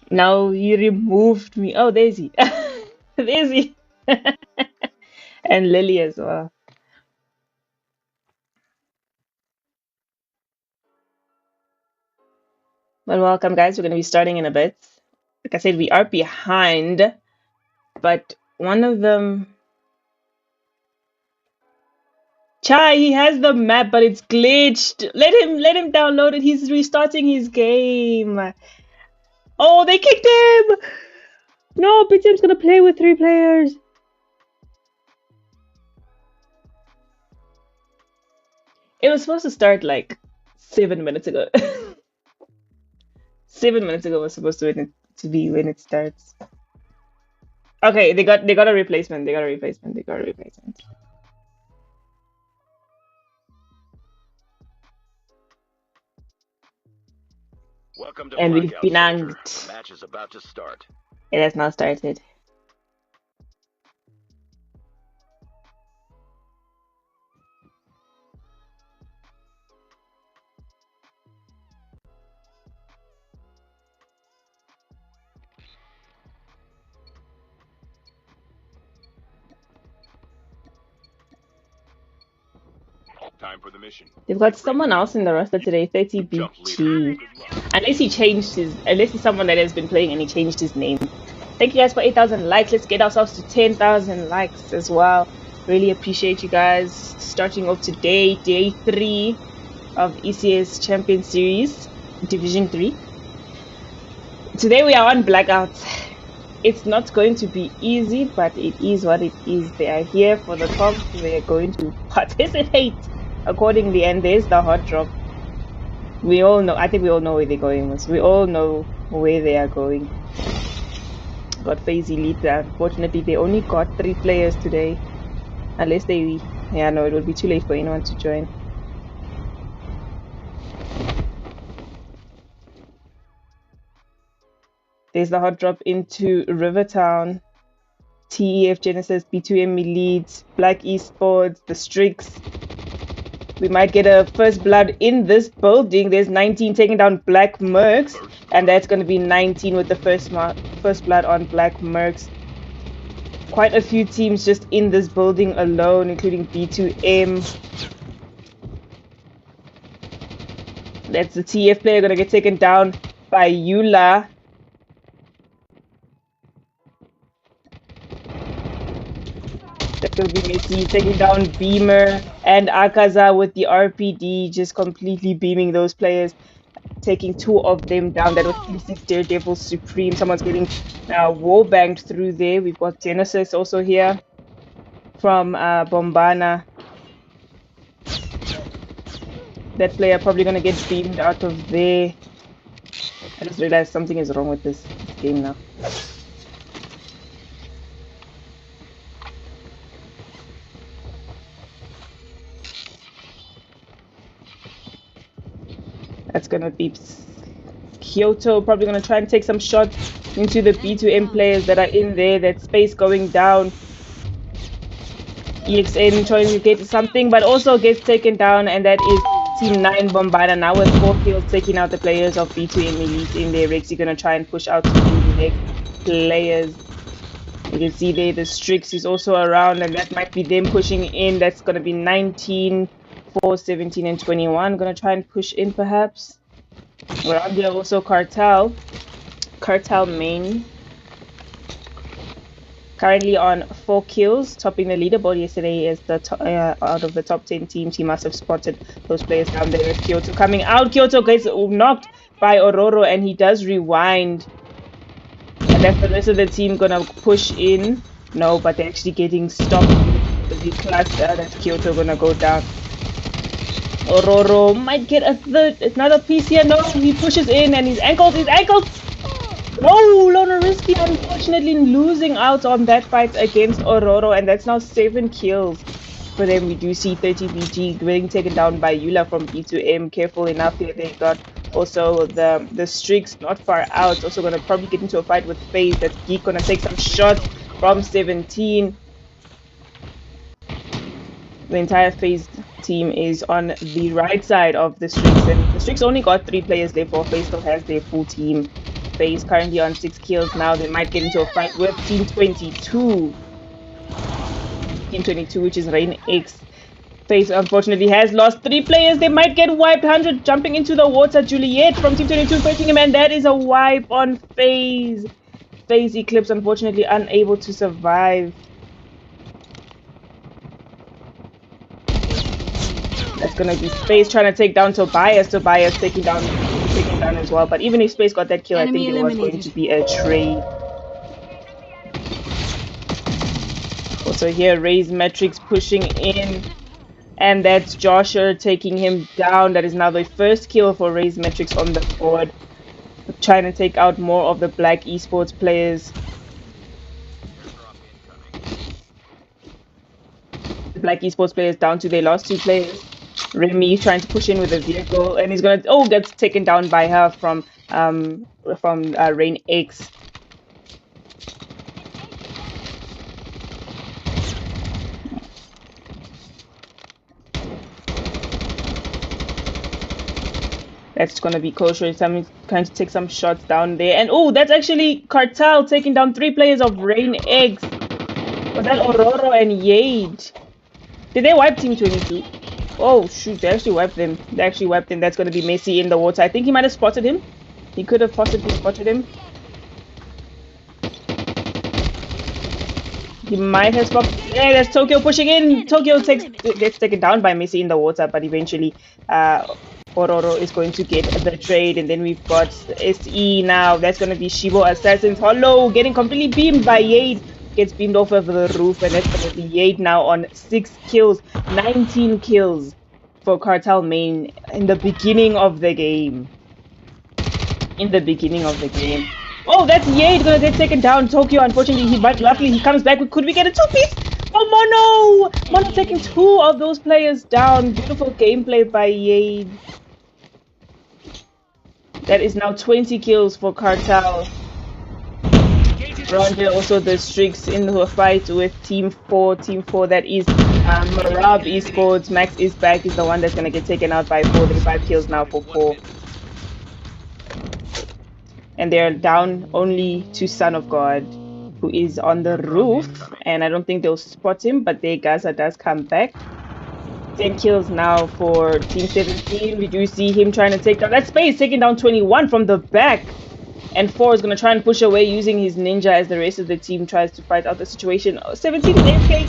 Now he removed me. Oh, there's he. There's he. And Lily as well. Well, welcome, guys. We're going to be starting in a bit. Like I said, we are behind, but one of them. Chai, he has the map, but it's glitched. Let him download it. He's restarting his game. Oh, they kicked him. No, Bitim's gonna play with 3 players. It was supposed to start like 7 minutes ago. 7 minutes ago was supposed to be when it starts. Okay, they got a replacement. They got a replacement. They got a replacement. Welcome to And we've Blackout been Soldier. anked. The match is about to start. It has now started. Time for the mission. They've got someone else in the roster today, 30 Jump leader. BT. Unless he's someone that has been playing and he changed his name. Thank you guys for 8,000 likes. Let's get ourselves to 10,000 likes as well. Really appreciate you guys. Starting off today, day 3 of ECS Champion Series, Division 3. Today we are on Blackout. It's not going to be easy, but it is what it is. They are here for the top. They are going to participate accordingly, and there's the hot drop. We all know, I think we all know where they're going. We all know where they are going. Got FaZe Elite. Unfortunately, they only got 3 players today. Unless they, yeah, no, it would be too late for anyone to join. There's the hot drop into Rivertown. TEF Genesis, B2M Elite, Black Esports, the Strix. We might get a first blood in this building. There's 19 taking down Black Mercs, and that's going to be 19 with the first blood on Black Mercs. Quite a few teams just in this building alone, including B2M. That's the TF player going to get taken down by Eula. That's going to be Messi taking down Beamer and Akaza with the RPD, just completely beaming those players, taking 2 of them down. That was 36 Daredevil Supreme. Someone's getting wall banged through there. We've got Genesis also here from Bombana. That player probably going to get beamed out of there. I just realized something is wrong with this game now. That's gonna be Kyoto, probably gonna try and take some shots into the B2M players that are in there. That space going down. EXN trying to get something, but also gets taken down, and that is Team 9 Bombana now with 4 kills, taking out the players of B2M Elite in there. Rexy gonna try and push out to the next players. You can see there the Strix is also around, and that might be them pushing in. That's gonna be 19. 4, 17, and 21. Gonna try and push in perhaps. Around there also Cartel main. Currently on 4 kills, topping the leaderboard. Yesterday is the out of the top 10 teams. He must have spotted those players down there. Kyoto coming out. Kyoto gets knocked by Ororo, and he does rewind. And that's the rest of the team gonna push in. No, but they're actually getting stopped. The cluster. That's Kyoto gonna go down. Ororo might get another piece here. No, he pushes in, and his ankles. No, Lonoriski unfortunately losing out on that fight against Ororo, and that's now 7 kills for them. We do see 30 BG getting taken down by Eula from B2M. Careful enough here. They got also the Streaks not far out. Also gonna probably get into a fight with FaZe. That's Geek gonna take some shots from 17. The entire FaZe team is on the right side of the Strix, and the Strix only got 3 players left, while FaZe still has their full team. Space currently on 6 kills now. They might get into a fight with Team 22. Team 22, which is Rain X. Space unfortunately has lost 3 players. They might get wiped. 100 jumping into the water. Juliet from Team 22 fighting him, and that is a wipe on FaZe. FaZe Eclipse unfortunately unable to survive. That's gonna be Space trying to take down Tobias. Tobias taking down as well. But even if Space got that kill, I think it was going to be a trade. Also here, Ray's Matrix pushing in. And that's Joshua taking him down. That is now the first kill for Ray's Matrix on the board. Trying to take out more of the black esports players. The black esports players down to their last 2 players. Remy trying to push in with a vehicle, and he's gonna gets taken down by her from Rain X. That's gonna be kosher. Trying to take some shots down there, and that's actually Cartel taking down 3 players of Rain X. Was that Aurora and Yade? Did they wipe Team 22? Oh shoot, they actually wiped them. That's gonna be Messi in the water. I think he might have spotted him. He could have possibly spotted him. He might have spotted. Yeah, that's Tokyo pushing in. Tokyo gets taken down by Messi in the water, but eventually Ororo is going to get the trade. And then we've got SE now. That's gonna be Shibo Assassin's Hollow getting completely beamed by Yade. Gets beamed off of the roof, and that's going to be Yade now on 6 kills, 19 kills for Cartel main in the beginning of the game. Oh, that's Yade going to get taken down. Tokyo, unfortunately, luckily he comes back. Could we get a 2-piece? Oh, Mono taking 2 of those players down. Beautiful gameplay by Yade. That is now 20 kills for Cartel. Around here also the streaks in the fight with Team 4. That is Marab Esports. Max is back, is the one that's going to get taken out by 4. 5 kills now for 4. And they're down only to Son of God, who is on the roof. And I don't think they'll spot him, but there Gaza does come back. 10 kills now for Team 17. We do see him trying to take down that Space, taking down 21 from the back. And 4 is going to try and push away using his ninja as the rest of the team tries to fight out the situation. 17 is AFK.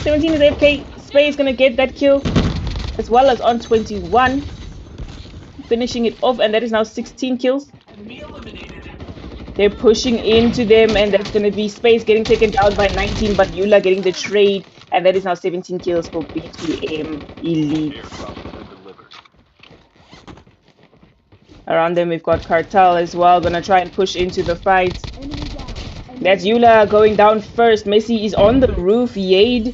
17 is AFK. Space going to get that kill as well as on 21. Finishing it off, and that is now 16 kills. They're pushing into them, and that's going to be Space getting taken down by 19, but Yula getting the trade. And that is now 17 kills for B2M Elite. Around them, we've got Cartel as well. Gonna try and push into the fight. That's Yula going down first. Messi is on the roof. Yade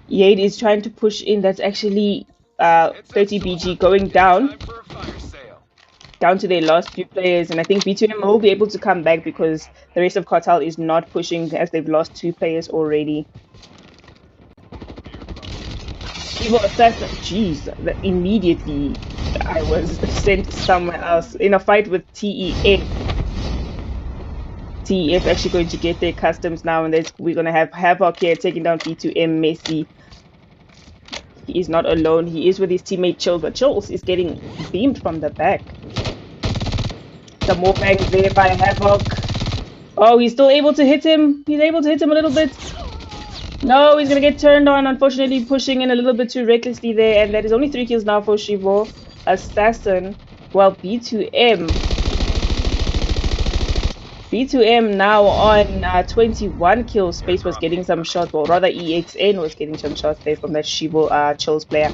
is trying to push in. That's actually 30 BG going down. Down to their last few players. And I think B2M will be able to come back because the rest of Cartel is not pushing as they've lost 2 players already. Jeez, immediately I was sent somewhere else in a fight with TEF. TEF actually going to get their customs now, and we're going to have Havoc here taking down B2M Messi. He is not alone. He is with his teammate Chills, but Chills is getting beamed from the back. Some more bangs there by Havoc. Oh, he's still able to hit him. He's able to hit him a little bit. No, he's going to get turned on, unfortunately pushing in a little bit too recklessly there. And that is only 3 kills now for Shivo Assassin. Well, B2M now on 21 kills. Space was getting some shots, or rather EXN was getting some shots there from that Shivo Chills player.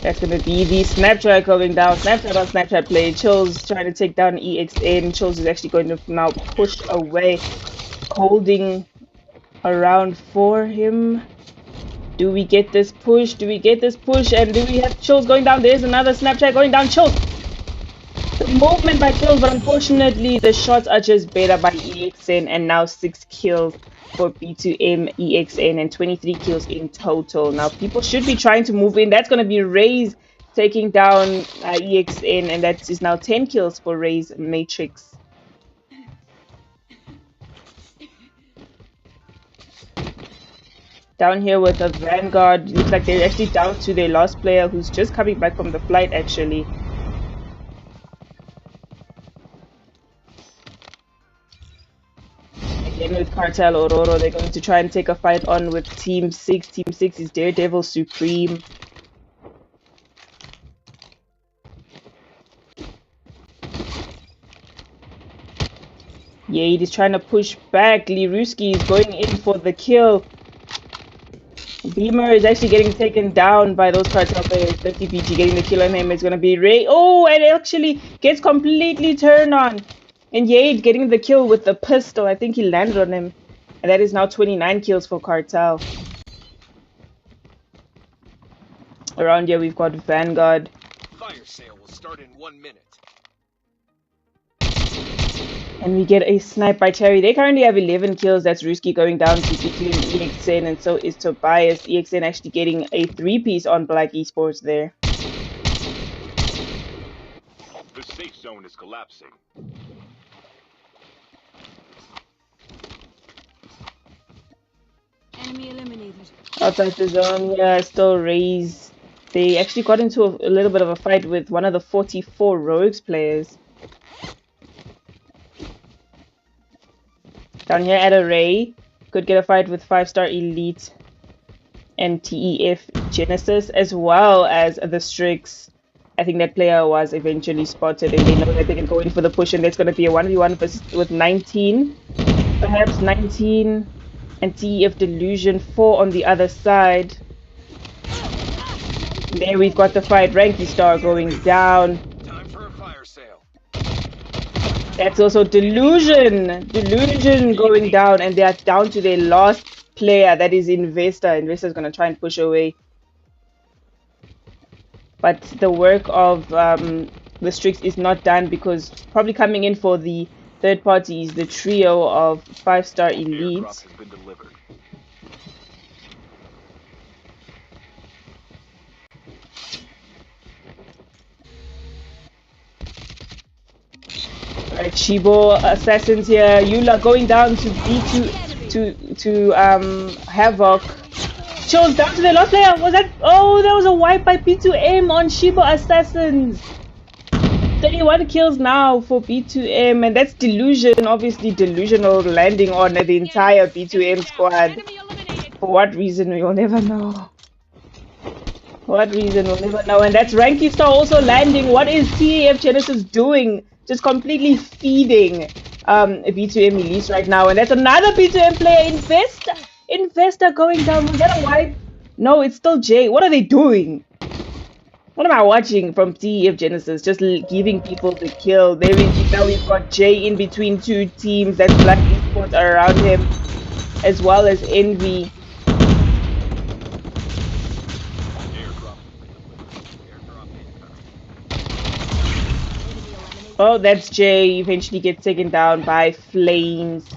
That's going to be the Snapchat going down. Snapchat on Snapchat play. Chills trying to take down EXN. Chills is actually going to now push away, holding around for him. Do we get this push? And do we have Chills going down? There's another Snapchat going down. Chills movement by kills, but unfortunately the shots are just better by EXN, and now 6 kills for B2M EXN and 23 kills in total. Now people should be trying to move in. That's going to be Raze taking down EXN, and that is now 10 kills for Raze Matrix. Down here with a Vanguard, looks like they're actually down to their last player who's just coming back from the flight actually. Again with Cartel Aurora, they're going to try and take a fight on with Team 6. Team 6 is Daredevil Supreme. Yade is trying to push back. Liruski is going in for the kill. Beamer is actually getting taken down by those Cartel players. 30 PG getting the kill on him. It's going to be Ray. Oh, and it actually gets completely turned on. And Yade getting the kill with the pistol. I think he landed on him. And that is now 29 kills for Cartel. Around here we've got Vanguard. Fire sale will start in 1 minute. And we get a snipe by Cherry. They currently have 11 kills. That's Ruski going down to between EXN, and so is Tobias. EXN actually getting a 3-piece on Black Esports there. The safe zone is collapsing. Enemy eliminated. Outside the zone, yeah, still Raze. They actually got into a little bit of a fight with one of the 44 Rogues players. Down here at Array, could get a fight with 5-star Elite and TEF Genesis, as well as the Strix. I think that player was eventually spotted, and they know that they can go in for the push, and that's going to be a 1v1 with 19. Perhaps 19 and TEF Delusion 4 on the other side. There we've got the fight. Ranky Star going down. Time for a fire sale. That's also Delusion. Delusion going down, and they are down to their last player. That is Investor. Investor is going to try and push away. But the work of the Strix is not done, because probably coming in for the third party is the trio of 5-star Airdrop Elites. has been delivered. Alright, Shibo Assassins here. Yula going down to B2 to Havoc. Chills down to the last player. Was that? Oh, that was a wipe by B2M on Shibo Assassins. 31 kills now for B2M, and that's Delusion. Obviously, Delusional landing on the entire B2M squad. Enemy eliminated. For what reason, we will never know. What reason, we'll never know. And that's Ranky Star also landing. What is TEF Genesis doing? Just completely feeding B2M Elise right now. And that's another B2M player, Investor. Investor going down. Was that a wipe? No, it's still Jay. What are they doing? What am I watching from TEF Genesis? Just giving people the kill. There we now we've got Jay in between two teams. That's Black Esports around him, as well as Envy. Oh, that's Jay. Eventually gets taken down by Flames.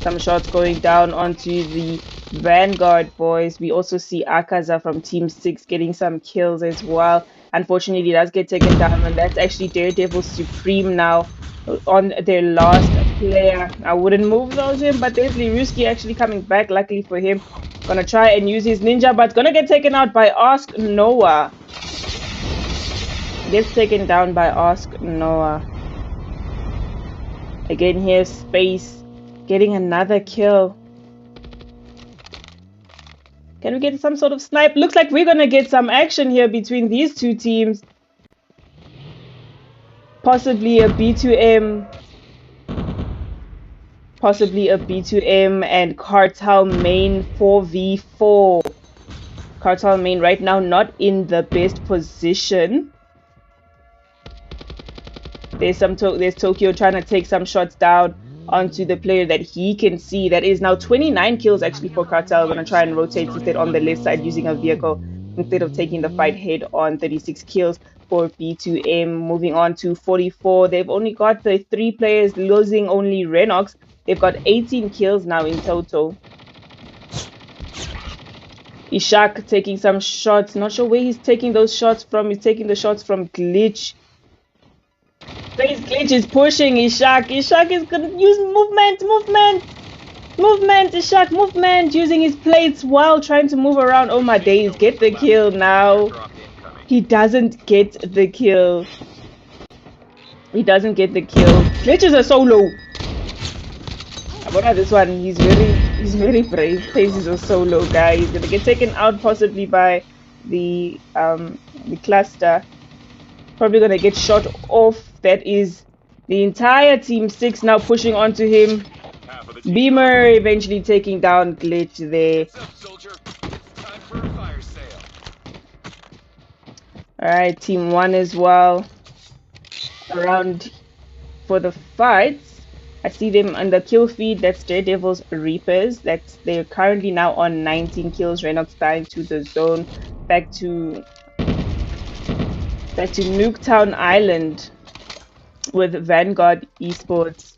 Some shots going down onto the Vanguard boys. We also see Akaza from Team 6 getting some kills as well. Unfortunately, he does get taken down, and that's actually Daredevil Supreme now on their last player. I wouldn't move those in, but there's Liruski actually coming back, luckily for him. Gonna try and use his ninja, but gonna get taken out by Ask Noah. Gets taken down by Ask Noah. Again, here's Space getting another kill. Can we get some sort of snipe? Looks like we're gonna get some action here between these two teams. Possibly a B2M. Possibly a B2M and Cartel Main 4v4. Cartel Main right now not in the best position. There's Tokyo trying to take some shots down. onto the player that he can see. That is now 29 kills actually for Cartel. Gonna try and rotate instead on the left side using a vehicle instead of taking the fight head on. 36 kills for B2M. Moving on to 44. They've only got the 3 players, losing only Renox. They've got 18 kills now in total. Ishak taking some shots. Not sure where he's taking those shots from. He's taking the shots from Glitch. Face Glitch is pushing Ishak. Ishak is gonna use movement. Ishak, movement. Using his plates while trying to move around. Oh my days. Get the kill now. He doesn't get the kill. Glitches are so low. About this one, he's very brave. Paces are so low, guys. He's gonna get taken out possibly by the cluster. Probably gonna get shot off. That is the entire team 6 now pushing onto him. Beamer eventually taking down Glitch there. Alright, team 1 as well. Around for the fights. I see them on the kill feed. That's Daredevil's Reapers. They're currently now on 19 kills. Renox dying to the zone. Back to Nuketown Island with Vanguard Esports.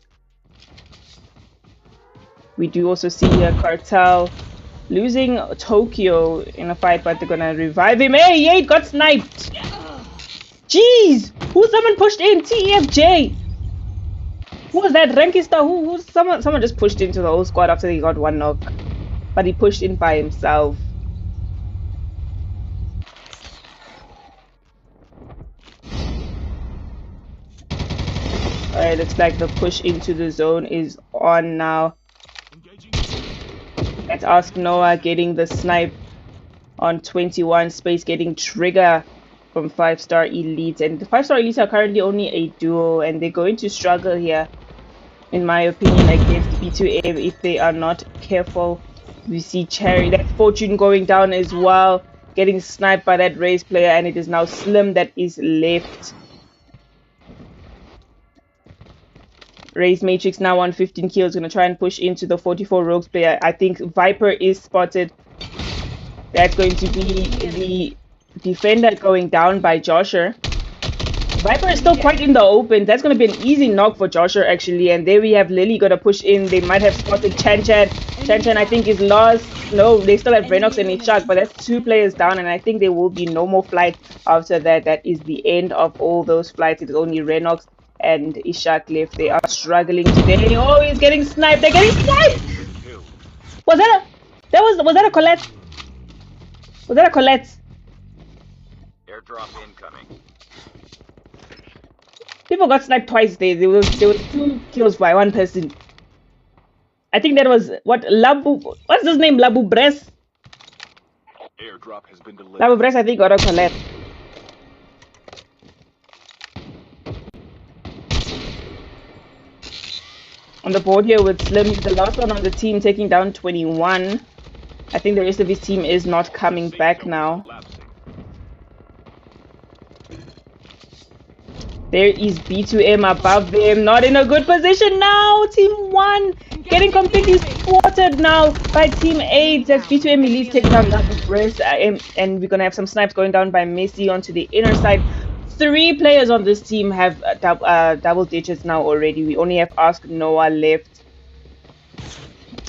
We do also see here Cartel losing Tokyo in a fight, but they're gonna revive him. Hey, Yade got sniped. Jeez, someone pushed in? TEFJ. Who was that? Rankista? Someone just pushed into the whole squad after he got 1 knock. But he pushed in by himself. Alright, looks like the push into the zone is on now. Let's ask Noah getting the snipe on 21 space, getting trigger from 5-star Elite. And the 5-star Elites are currently only a duo, and they're going to struggle here, in my opinion, against B2M if they are not careful. We see Cherry, that Fortune going down as well, getting sniped by that race player, and it is now Slim that is left. Race Matrix now on 15 kills, gonna try and push into the 44 Rogues player. I think Viper is spotted. That's going to be the defender going down by Josher. Viper is still quite in the open. That's going to be an easy knock for Josher actually. And there we have Lily gonna push in. They might have spotted Chan Chan. Chan Chan I think is lost. No, they still have Renox and Ishak, but that's 2 players down, and I think there will be no more flight after that. That is the end of all those flights. It's only Renox and Ishak left. They are struggling today. Oh, he's getting sniped. They're getting sniped. Was that a Colette? Was that a Colette? Airdrop incoming. People got sniped twice there. There was 2 kills by 1 person. I think that was what Labu. What's his name? Labu Bress. Airdrop has been delivered. Labu Bress I think got a Colette. On the board here with Slim, he's the last one on the team, taking down 21. I think the rest of his team is not coming back now. There is B2M above them, not in a good position now. Team 1 getting completely thwarted now by Team 8. That's B2M Elite taking down Double Breast. And we're going to have some snipes going down by Messi onto the inner side. 3 players on this team have double digits now already. We only have Ask Noah left.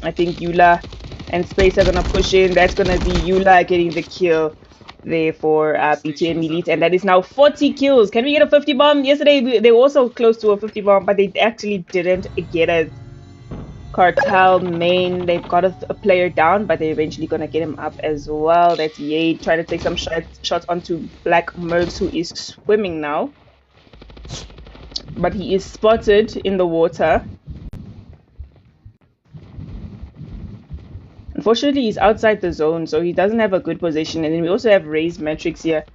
I think Eula and Space are going to push in. That's going to be Eula getting the kill there for B2M Elite, and that is now 40 kills. Can we get a 50 bomb? Yesterday they were also close to a 50 bomb, but they actually didn't get it. Cartel main, they've got a player down, but they're eventually gonna get him up as well. That's Yade trying to take some shots onto Black Mercs, who is swimming now, but he is spotted in the water. Unfortunately, he's outside the zone, so he doesn't have a good position. And then we also have Raised Matrix here.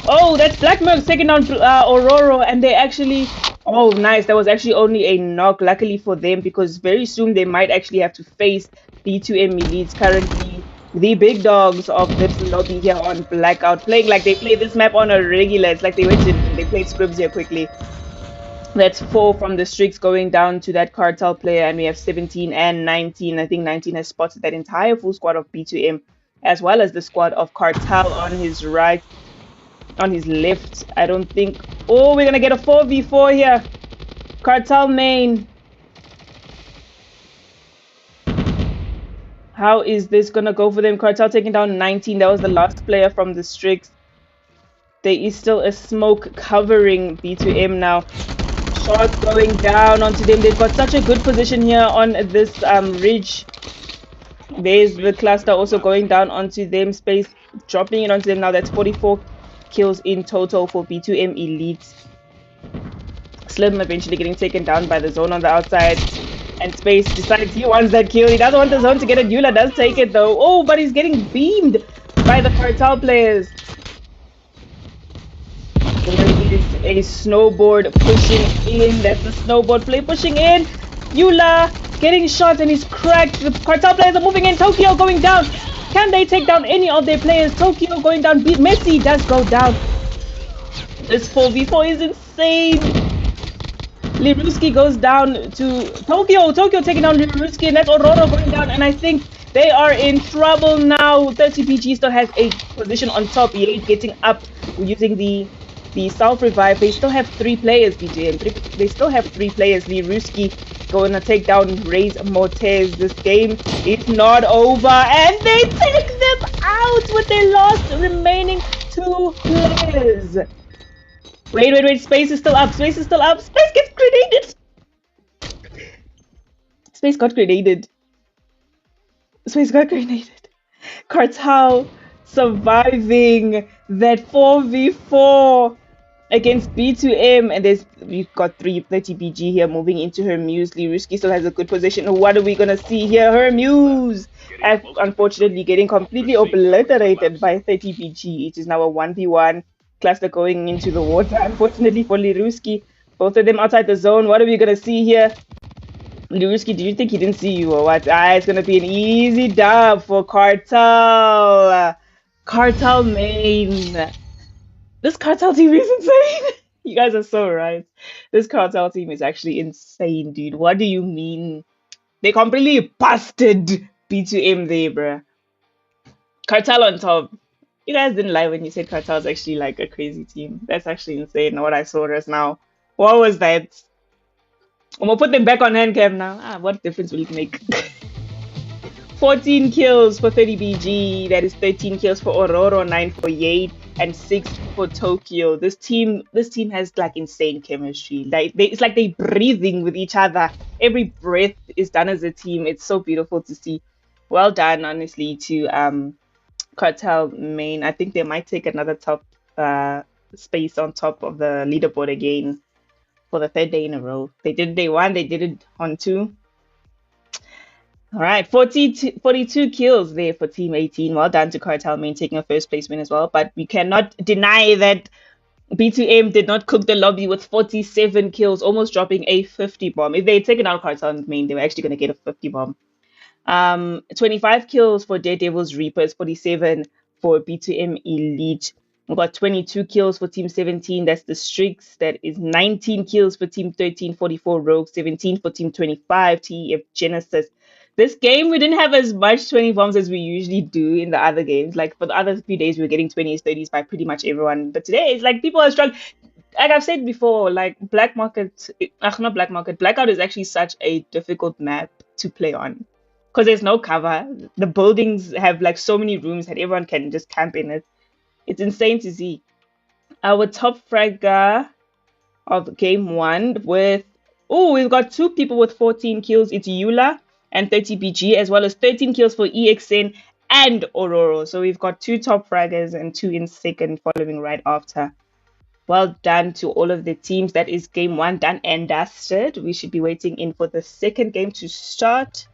Oh, that's Black Mercs taking down Aurora, and they actually... Oh, nice. That was actually only a knock, luckily for them, because very soon they might actually have to face B2M Elites, currently the big dogs of this lobby here on Blackout, playing like they play this map on a regular. It's like they went in, they played scripts here quickly. That's 4 from the Strix going down to that Cartel player, and we have 17 and 19. I think 19 has spotted that entire full squad of B2M, as well as the squad of Cartel on his right, on his left. I don't think... Oh, we're going to get a 4v4 here. Cartel main. How is this going to go for them? Cartel taking down 19. That was the last player from the Strix. There is still a smoke covering B2M now. Shots going down onto them. They've got such a good position here on this ridge. There's the cluster also going down onto them. Space dropping it onto them now. That's 44 kills in total for B2M Elite. Slim eventually getting taken down by the zone on the outside. And Space decides he wants that kill. He doesn't want the zone to get it. Eula does take it though. Oh, but he's getting beamed by the Cartel players. There is a snowboard pushing in. That's the snowboard play pushing in. Eula getting shot and he's cracked. The Cartel players are moving in. Tokyo going down. Can they take down any of their players? Tokyo going down. Messi does go down. This 4v4 is insane. Liruski goes down to Tokyo. Tokyo taking down Liruski, and that's Aurora going down. And I think they are in trouble now. 30PG still has a position on top. He getting up using the self-revive. They still have 3 players, BJM. They still have 3 players. Liruski going to take down Reyes Mortez. This game is not over. And they take them out with their last remaining 2 players. Wait. Space is still up. Space is still up. Space gets grenaded. Space got grenaded. Space got grenaded. Cartel surviving that 4v4 against B2M. And we've got 30BG here moving into her Muse. Liruski still has a good position. What are we going to see here? Her Muse, unfortunately, getting completely obliterated by 30BG. It is now a 1v1. Cluster going into the water, unfortunately for Liruski. Both of them outside the zone. What are we going to see here? Liruski, did you think he didn't see you or what? It's going to be an easy dub for Cartel. Cartel main. This Cartel team is insane. You guys are so right. This Cartel team is actually insane, dude. What do you mean? They completely busted B2M there, bruh. Cartel on top. You guys didn't lie when you said Cartel is actually like a crazy team. That's actually insane what I saw just now. What was that? I'm gonna put them back on hand cam now. What difference will it make? 14 kills for 30BG. That is 13 kills for Aurora, 9 for Yade, and 6 for Tokyo. This team has like insane chemistry. Like it's like they breathing with each other. Every breath is done as a team. It's so beautiful to see. Well done, honestly, to Cartel main. I think they might take another top space on top of the leaderboard again for the 3rd day in a row. They did day 1, they did it on 2. All right, 42 kills there for Team 18. Well done to Cartel main taking a 1st place win as well. But we cannot deny that B2M did not cook the lobby with 47 kills, almost dropping a 50 bomb. If they had taken out Cartel main, they were actually going to get a 50 bomb. 25 kills for Daredevil's Reapers, 47 for B2M Elite. We've got 22 kills for Team 17. That's the Strix. That is 19 kills for Team 13, 44 Rogue, 17 for Team 25, TEF Genesis. This game, we didn't have as much 20 bombs as we usually do in the other games. Like for the other few days, we were getting 20s, 30s by pretty much everyone. But today, it's like people are struggling. Like I've said before, like Blackout is actually such a difficult map to play on. Because there's no cover. The buildings have like so many rooms that everyone can just camp in it. It's insane to see. Our top fragger of game 1 with... Oh, we've got 2 people with 14 kills. It's Eula and 30BG, as well as 13 kills for EXN and Aurora. So we've got 2 top fraggers and 2 in second following right after. Well done to all of the teams. That is game 1 done and dusted. We should be waiting in for the 2nd game to start.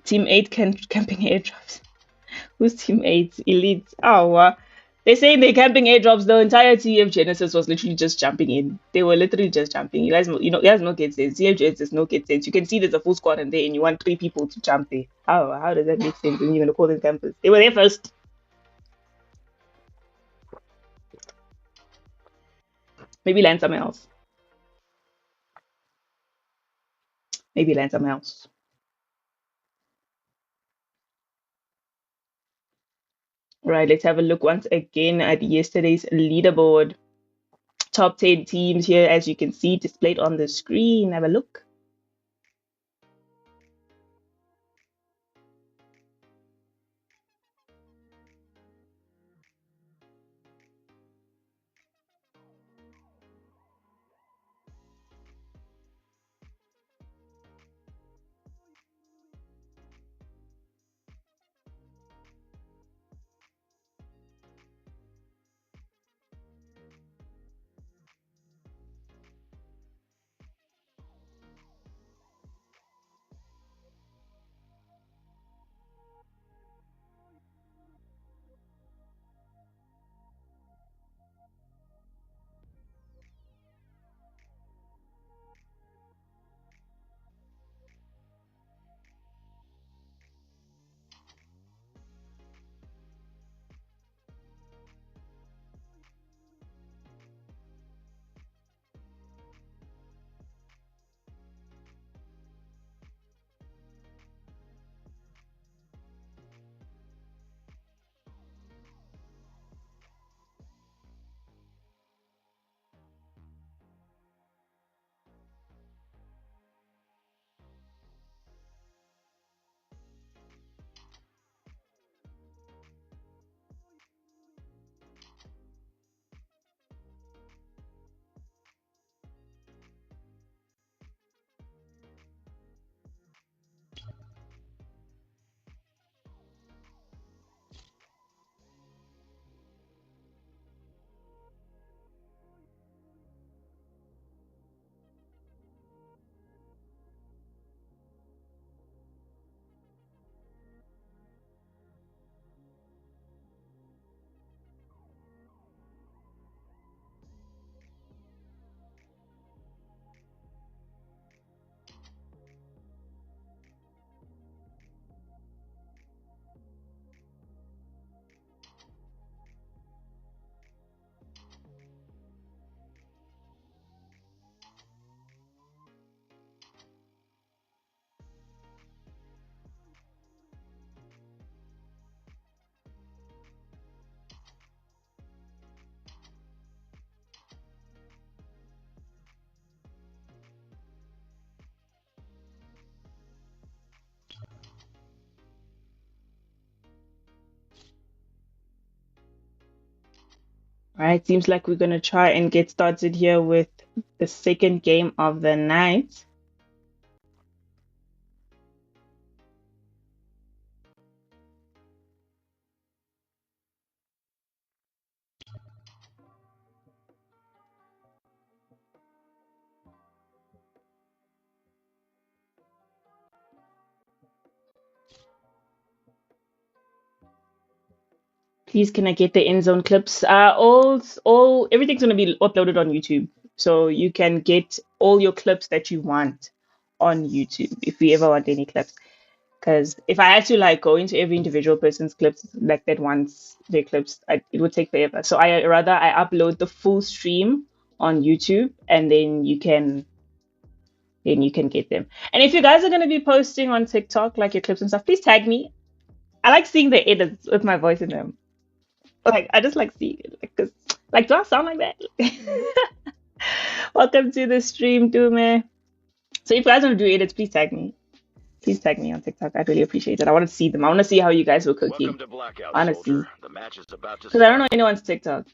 Team 8 camping airdrops. Who's Team 8? Elite. Oh, they're saying they're camping airdrops. The entire TF Genesis was literally just jumping in. They were literally just jumping. You guys no get sense. TF Genesis no get sense. You can see there's a full squad in there and you want 3 people to jump there. How does that make sense when you're going to call them campers? They were there first. Maybe land somewhere else. Maybe land somewhere else. Right, let's have a look once again at yesterday's leaderboard. Top 10 teams here, as you can see, displayed on the screen. Have a look. All right, seems like we're going to try and get started here with the second game of the night. Please, can I get the end zone clips? All everything's gonna be uploaded on YouTube, so you can get all your clips that you want on YouTube if you ever want any clips. Because if I had to like go into every individual person's clips like that wants their clips, it would take forever. So I upload the full stream on YouTube, and then you can get them. And if you guys are gonna be posting on TikTok like your clips and stuff, please tag me. I like seeing the edits with my voice in them. Like I just like seeing it, like, 'cause, like, do I sound like that? Welcome to the stream, Dume. So if you guys want to do edits, please tag me. Please tag me on TikTok. I'd really appreciate it. I want to see them. I want to see how you guys were cooking. Welcome to Blackout, I want to see. soldier. The match is about to Because I don't know start. anyone's TikTok.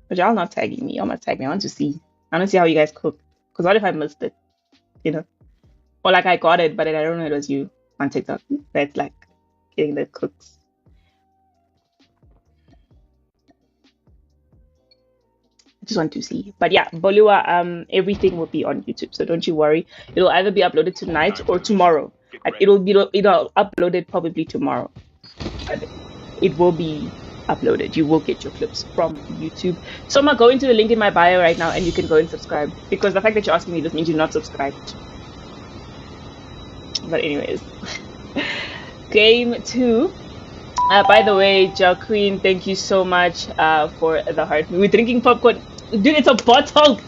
But y'all not tagging me. Y'all not tag me. I want to see. I want to see how you guys cook. Because what if I missed it? You know? Or like I got it, but then I don't know it was you on TikTok. That's like getting the cooks. I just want to see. But yeah, Bolua, everything will be on YouTube, so don't you worry. It'll either be uploaded tonight or tomorrow. Like, it'll uploaded probably tomorrow. But it will be uploaded. You will get your clips from YouTube. So I'm gonna go into the link in my bio right now, and you can go and subscribe. Because the fact that you're asking me this means you're not subscribed. But anyways, game 2. By the way, Ja Queen, thank you so much for the heart. We're drinking popcorn. Dude, it's a bottle.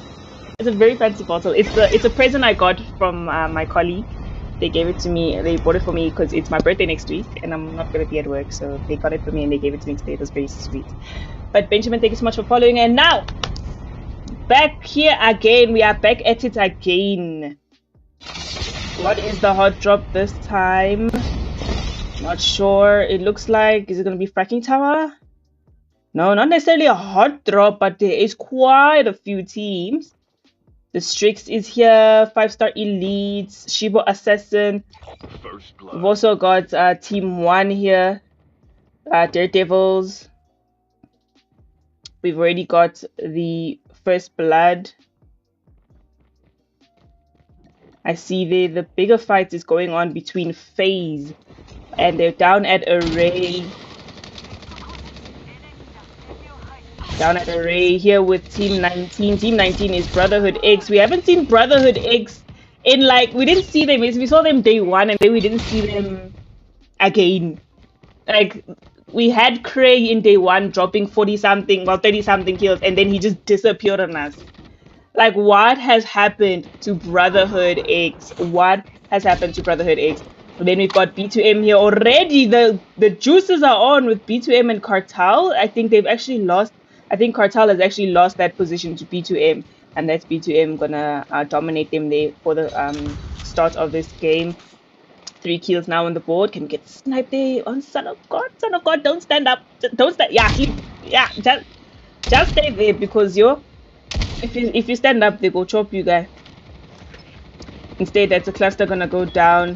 It's a very fancy bottle. It's a present I got from my colleague. They gave it to me. They bought it for me because it's my birthday next week, and I'm not gonna be at work, so they got it for me and they gave it to me today. It was very sweet. But Benjamin, thank you so much for following. And now, back here again. We are back at it again. What is the hot drop this time? Not sure. It looks like, is it gonna be fracking tower? No, not necessarily a hot drop, but there is quite a few teams. The Strix is here, 5-star elites, Shibo Assassin. First blood. We've also got Team 1 here, Daredevils. We've already got the First Blood. I see the bigger fight is going on between FaZe, and they're down at Array. Down at Array here with Team 19. Team 19 is Brotherhood X. We haven't seen Brotherhood X in, like, we didn't see them. We saw them day one and then we didn't see them again. Like, we had Cray in day one dropping 40 something, well 30 something kills, and then he just disappeared on us. Like, what has happened to Brotherhood X? What has happened to Brotherhood X? And then we've got B2M here already. The juices are on with B2M and Cartel. I think they've actually lost. I think Cartel has actually lost that position to B2M, and that's B2M gonna dominate them there for the start of this game. 3 kills now on the board. Can get sniped there on Son of God. Son of God, don't stand up. Don't stand. Yeah. Just stay there, because if you stand up, they go chop you, guy. Instead, that's a cluster gonna go down.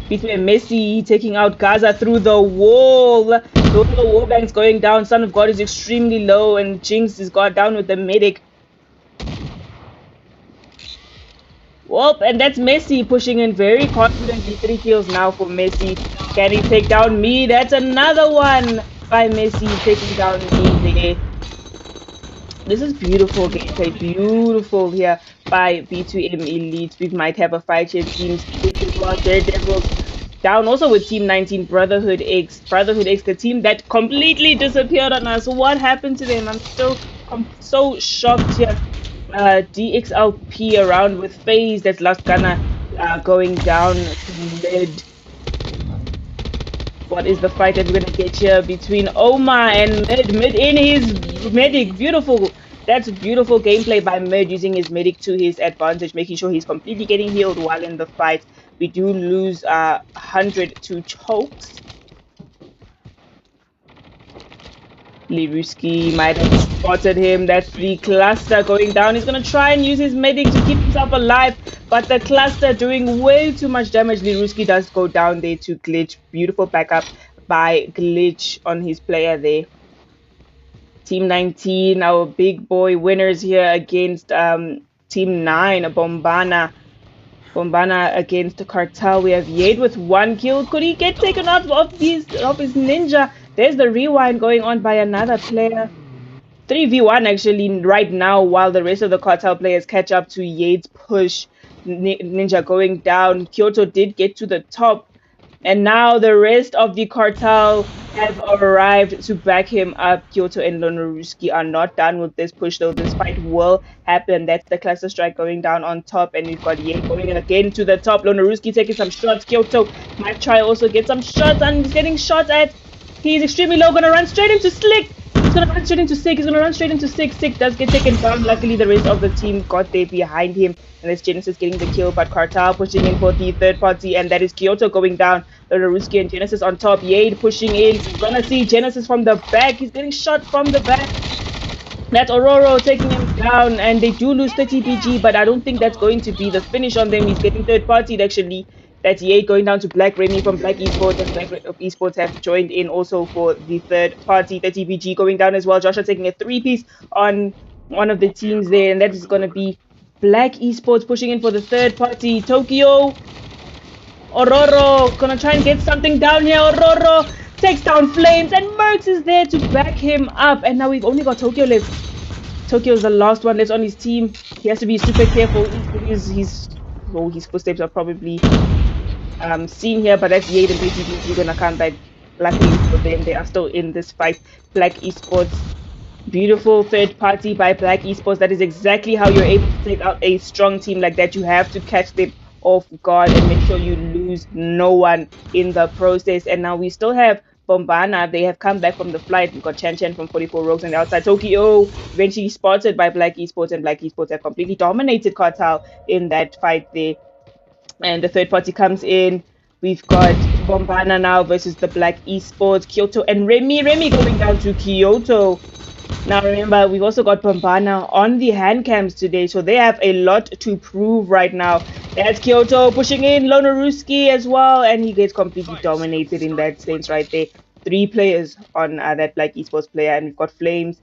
B2M Messi taking out Gaza through the wall. The wall bank's going down. Son of God is extremely low, and Jinx is got down with the medic. Whoop, and that's Messi pushing in very confidently. 3 kills now for Messi. Can he take down me? That's another one by Messi taking down me there. This is beautiful gameplay, beautiful here by B2M Elite. We might have a fight here. Teams Daredevils down also with Team 19, Brotherhood X. Brotherhood X, the team that completely disappeared on us. What happened to them? I'm so shocked here. DXLP around with FaZe. That's Last Gunner going down to mid. What is the fight that we're gonna get here between Omar and Mid in his medic? Beautiful. That's beautiful gameplay by Mid, using his medic to his advantage, making sure he's completely getting healed while in the fight. We do lose 100 to chokes. Liruski might have spotted him. That's the cluster going down. He's going to try and use his medic to keep himself alive, but the cluster doing way too much damage. Liruski does go down there to Glitch. Beautiful backup by Glitch on his player there. Team 19, our big boy winners here against Team 9, Bombana. Bombana against the Cartel. We have Yade with 1 kill. Could he get taken out of his ninja? There's the rewind going on by another player. 3v1 actually right now, while the rest of the Cartel players catch up to Yade's push. Ninja going down. Kyoto did get to the top. And now the rest of the Cartel have arrived to back him up. Kyoto and Lonoruski are not done with this push, though. This fight will happen. That's the cluster strike going down on top. And we've got Yen going again to the top. Lonoruski taking some shots. Kyoto might try also get some shots, and he's getting shot at. He's extremely low. Gonna run straight into Slick. He's gonna run straight into Sick. He's gonna run straight into Sick. Sick does get taken down. Luckily, the rest of the team got there behind him. And that's Genesis getting the kill, but Cartel pushing in for the third party, and that is Kyoto going down. Lonoruski and Genesis on top. Yade pushing in. Gonna see Genesis from the back. He's getting shot from the back. That's Ororo taking him down, and they do lose 30 PG, but I don't think that's going to be the finish on them. He's getting third party actually. That's Yade going down to Black Remy from Black Esports, and Black Esports have joined in also for the third party. 30 PG going down as well. Joshua taking a 3-piece on one of the teams there, and that is going to be Black Esports pushing in for the third party. Tokyo. Ororo gonna try and get something down here. Ororo takes down Flames, and Mercs is there to back him up. And now we've only got Tokyo left. Tokyo is the last one left on his team. He has to be super careful. His footsteps are probably seen here, but that's Yade and BTB gonna come back. Luckily for them, they are still in this fight. Black Esports Beautiful third party by Black Esports. That is exactly how you're able to take out a strong team like that. You have to catch them off guard and make sure you lose no one in the process. And now we still have Bombana. They have come back from the flight. We've got Chan Chan from 44 Rogues on the outside. Tokyo eventually spotted by Black Esports, and Black Esports have completely dominated Cartel in that fight there. And the third party comes in. We've got Bombana now versus the Black Esports, Kyoto and Remy. Remy going down to Kyoto. Now remember, we've also got Bombana on the hand cams today, so they have a lot to prove right now. That's Kyoto pushing in Lonoruski as well, and he gets completely dominated in that sense right there. 3 players on that Black Esports player, and we've got Flames.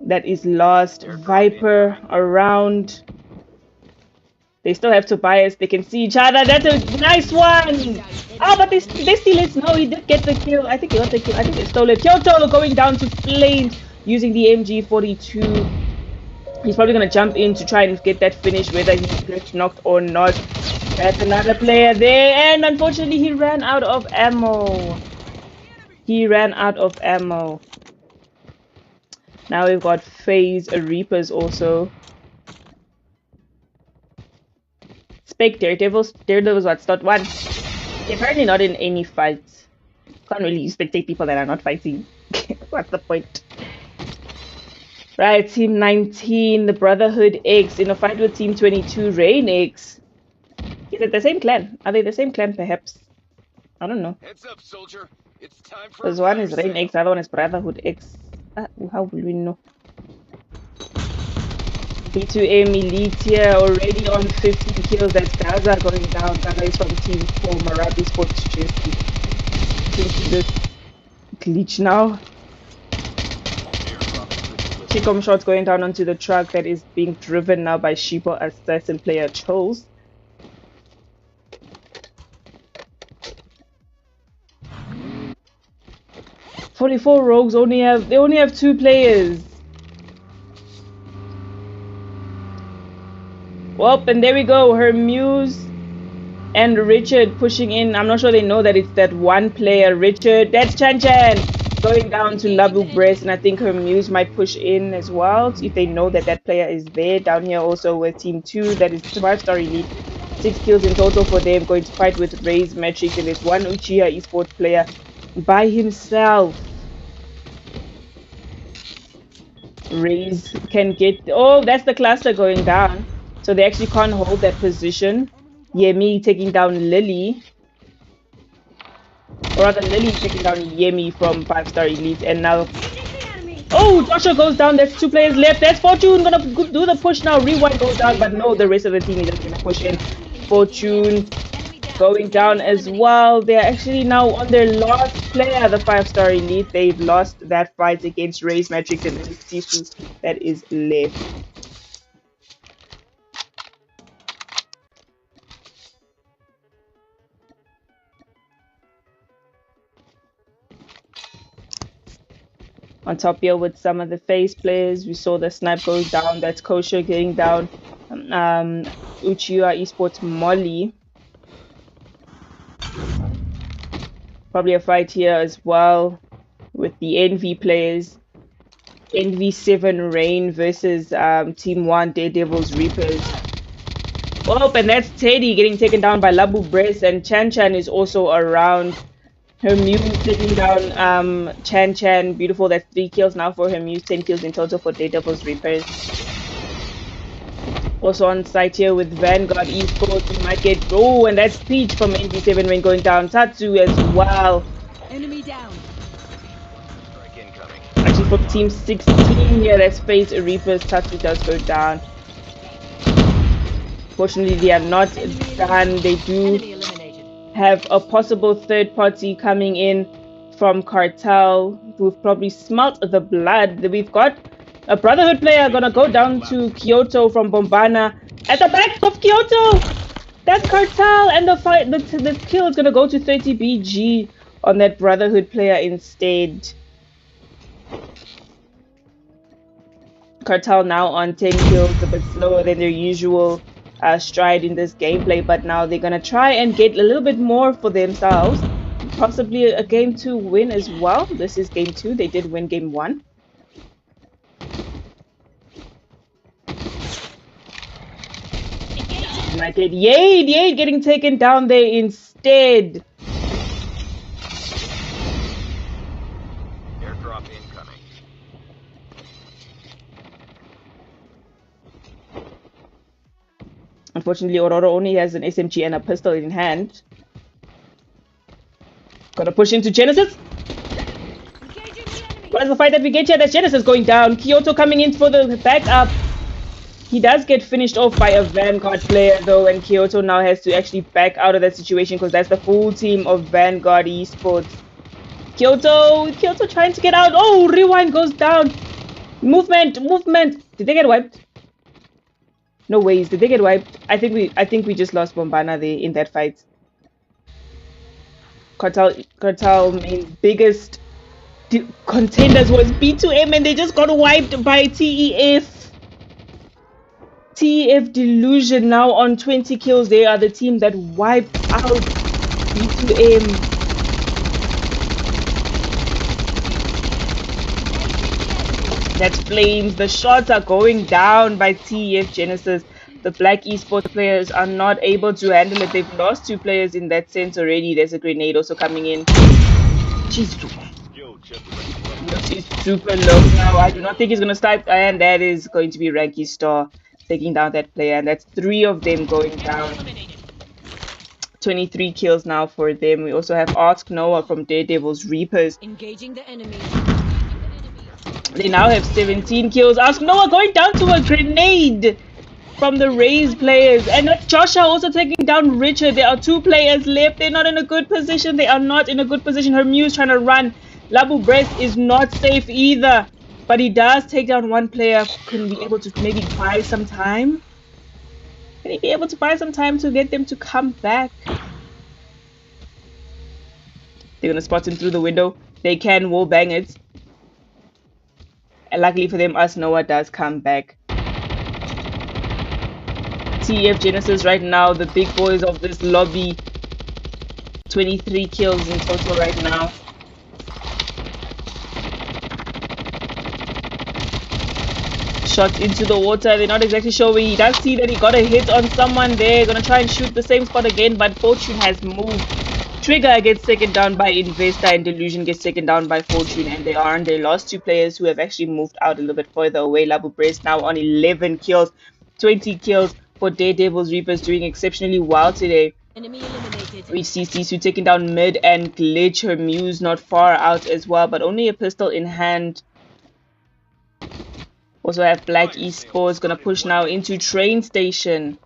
That is lost. Viper around. They still have Tobias. They can see each other. That's a nice one. Oh, but they still is. No, he did get the kill. I think he got the kill. I think they stole it. Kyoto going down to Flames using the MG42. He's probably going to jump in to try and get that finish, whether he gets knocked or not. That's another player there. And unfortunately, he ran out of ammo. He ran out of ammo. Now we've got Phase Reapers also. Daredevils what? Start 1. They're apparently not in any fights. Can't really spectate people that are not fighting. What's the point? Right, Team 19, the Brotherhood X in a fight with Team 22, Rain X. Is it the same clan? Are they the same clan perhaps? I don't know. Heads up, soldier. It's time for Because one is Rain X, the other one is Brotherhood X. How will we know? B2M Elite here already on 15 kills. That's Gaza going down. Gaza is from Team 4, Marathi Sports Jersey. This glitch now. Chicom shots going down onto the truck that is being driven now by Shibo Assassin player Chose. "44 Rogues only have 2 players. Well, and there we go. Hermuse and Richard pushing in. I'm not sure they know that it's that one player. Richard, that's Chan Chan going down to Labu Breast, and I think Hermuse might push in as well if they know that that player is there. Down here also with Team 2, that is 5-star elite. 6 kills in total for them. Going to fight with Ray's Matrix, and there's one Uchiha esports player by himself. Raze can get. Oh, that's the cluster going down. So they actually can't hold that position. Yemi taking down Lily. Or rather, Lily taking down Yemi from 5-star elite. And now... Oh, Joshua goes down. There's 2 players left. That's Fortune gonna do the push now. Rewind goes down. But no, the rest of the team is just gonna push in. Fortune going down as well. They're actually now on their last player, the 5-star elite. They've lost that fight against Ray's Matrix, and the Sisu that is left. On top here with some of the face players, we saw the snipe goes down. That's Kosher getting down. Uchiha Esports Molly. Probably a fight here as well with the Envy players. Envy 7 Rain versus Team 1 Daredevils Reapers. Oh, and that's Teddy getting taken down by Labu Breast, and Chan Chan is also around. Hermuse taking down Chan Chan. Beautiful. That's 3 kills now for Hermuse. 10 kills in total for Daredevils Reapers. Also on site here with Vanguard Esports. We might get... Oh, and that's Peach from NV7 Rain going down. Tatsu as well. Enemy down. Strike incoming. Actually, for Team 16 here, that's Face Reapers. Tatsu does go down. Fortunately, they are not done. They do have a possible third party coming in from Cartel, who've probably smelt the blood. We've got a Brotherhood player gonna go down to Kyoto from Bombana at the back of Kyoto. That's Cartel, and the kill is gonna go to 30 BG on that Brotherhood player instead. Cartel now on 10 kills, a bit slower than their usual stride in this gameplay, but now they're gonna try and get a little bit more for themselves, possibly a game 2 win as well. This is game 2. They did win game 1. might get Yade getting taken down there instead. Airdrop incoming. Unfortunately, Aurora only has an SMG and a pistol in hand. Gotta push into Genesis. Where's the fight that we get here? That's Genesis going down. Kyoto coming in for the backup. He does get finished off by a Vanguard player though, and Kyoto now has to actually back out of that situation because that's the full team of Vanguard Esports. Kyoto trying to get out. Oh, Rewind goes down. Movement. Did they get wiped? No ways. Did they get wiped? I think we just lost Bombana there in that fight. Cartel main biggest contenders was B2M, and they just got wiped by TEF. TEF Delusion now on 20 kills. They are the team that wiped out B2M. That's Flames. The shots are going down by TEF Genesis. The Black Esports players are not able to handle it. They've lost 2 players in that sense already. There's a grenade also coming in. She's super low now. I do not think he's going to start. And that is going to be Ranky Star taking down that player. And that's 3 of them going down. 23 kills now for them. We also have Ask Noah from Daredevil's Reapers. Engaging the enemy. They now have 17 kills. Ask Noah going down to a grenade from the Raze players. And Joshua also taking down Richard. There are 2 players left. They're not in a good position. Her Muse trying to run. Labu Breast is not safe either. But he does take down 1 player. Can be able to maybe buy some time? Can he be able to buy some time to get them to come back? They're going to spot him through the window. They can wall bang it. And luckily for them, Us Noah does come back. TEF Genesis right now, the big boys of this lobby. 23 kills in total right now. Shot into the water. They're not exactly sure where. He does see that he got a hit on someone there. Gonna try and shoot the same spot again, but Fortune has moved. Trigger gets taken down by Investor, and Delusion gets taken down by Fortune, and they aren't. They lost 2 players who have actually moved out a little bit further away. Labu Breast now on 11 kills. 20 kills for Daredevil's Reapers, doing exceptionally well today. Enemy eliminated. We see Sisu taking down mid and Glitch. Her Muse not far out as well, but only a pistol in hand. Also have Black Esports gonna push now into Train Station.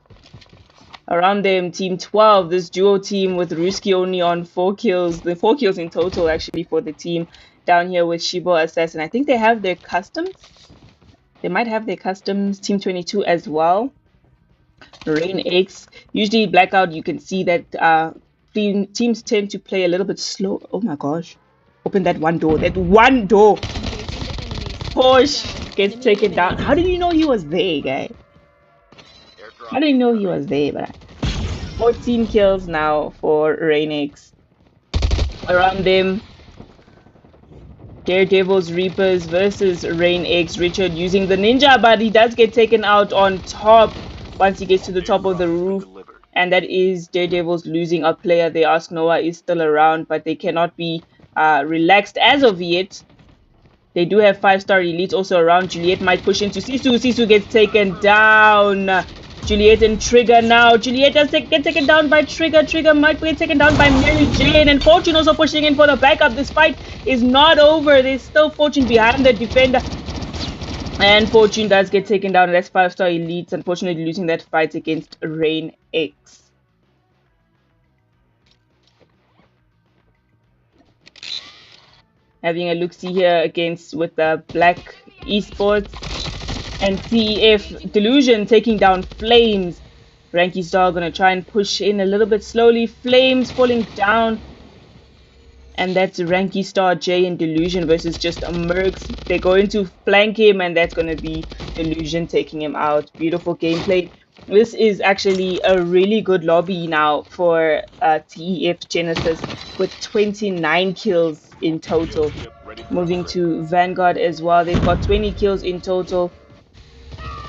Around them, Team 12, this duo team with Ruski only on 4 kills. The 4 kills in total actually for the team. Down here with Shibo Assassin. I think they have their customs. They might have their customs. Team 22 as well. Rain X. Usually Blackout, you can see that teams tend to play a little bit slow. Oh my gosh. Open that one door. That one door. Push gets taken down. How did you know he was there, guy? I didn't know he was there, but 14 kills now for Rainix. Around them, Daredevil's Reapers versus Rainx. Richard using the ninja, but he does get taken out on top once he gets to the top of the roof. And that is Daredevil's losing a player. They ask Noah is still around, but they cannot be relaxed as of yet. They do have 5-star elites also around. Juliet might push into Sisu. Sisu gets taken down. Juliet and Trigger now. Juliet does get taken down by Trigger. Trigger might get taken down by Mary Jane. And Fortune also pushing in for the backup. This fight is not over. There's still Fortune behind the defender. And Fortune does get taken down. That's 5-star elites. Unfortunately losing that fight against Rain X. Having a look-see here against with the Black Esports. And TEF Delusion taking down Flames. Ranky Star gonna try and push in a little bit slowly. Flames falling down. And that's Ranky Star, J and Delusion versus just Mercs. They're going to flank him, and that's gonna be Delusion taking him out. Beautiful gameplay. This is actually a really good lobby now for TEF Genesis with 29 kills in total. Moving to Vanguard as well. They've got 20 kills in total.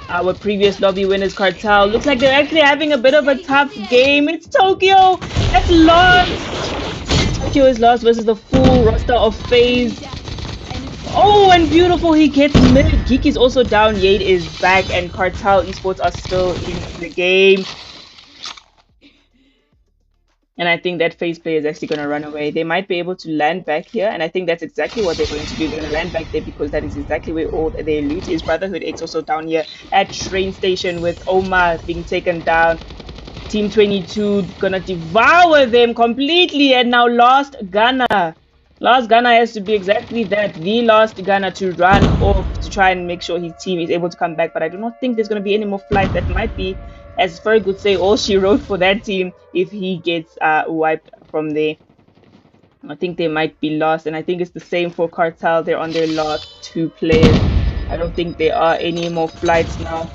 our previous lobby winners, Cartel. Looks like they're actually having a bit of a tough game. It's Tokyo that's lost. Tokyo is lost versus the full roster of FaZe. Oh, and beautiful, he gets mid. Geek is also down, Yade is back, and Cartel Esports are still in the game. And I think that FaZe player is actually going to run away. They might be able to land back here, and I think that's exactly what they're going to do. They're going to land back there because that is exactly where all their loot is. Brotherhood X also down here at train station with Omar being taken down. Team 22 gonna devour them completely, and now Lost Gunner. Lost Gunner has to be exactly that, the Lost Gunner, to run off to try and make sure his team is able to come back. But I do not think there's going to be any more flights. That might be, as Ferg would say, all she wrote for that team if he gets wiped from there. I think they might be lost, and I think it's the same for Cartel. They're on their last 2 players. I don't think there are any more flights now.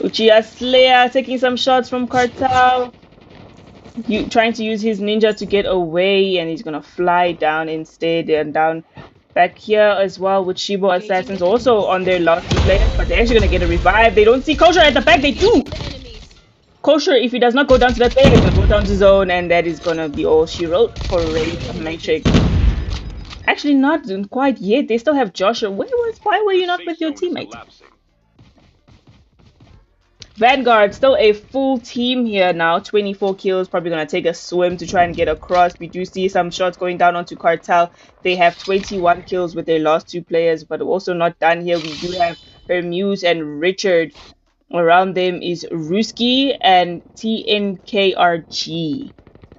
Uchiha Slayer taking some shots from Cartel. Trying to use his ninja to get away, and he's gonna fly down instead. And down back here as well with Shibo Assassins also on their last 2 players, but they're actually gonna get a revive. They don't see Kosher at the back. They do. Kosher, if he does not go down to that player, he's gonna go down to zone, and that is gonna be all she wrote for Wraith Matrix. Actually, not quite yet. They still have Joshua. Why were you not with your teammates? Vanguard, still a full team here now. 24 kills, probably going to take a swim to try and get across. We do see some shots going down onto Cartel. They have 21 kills with their last 2 players, but also not done here. We do have Hermuse and Richard. Around them is Ruski and TNKRG,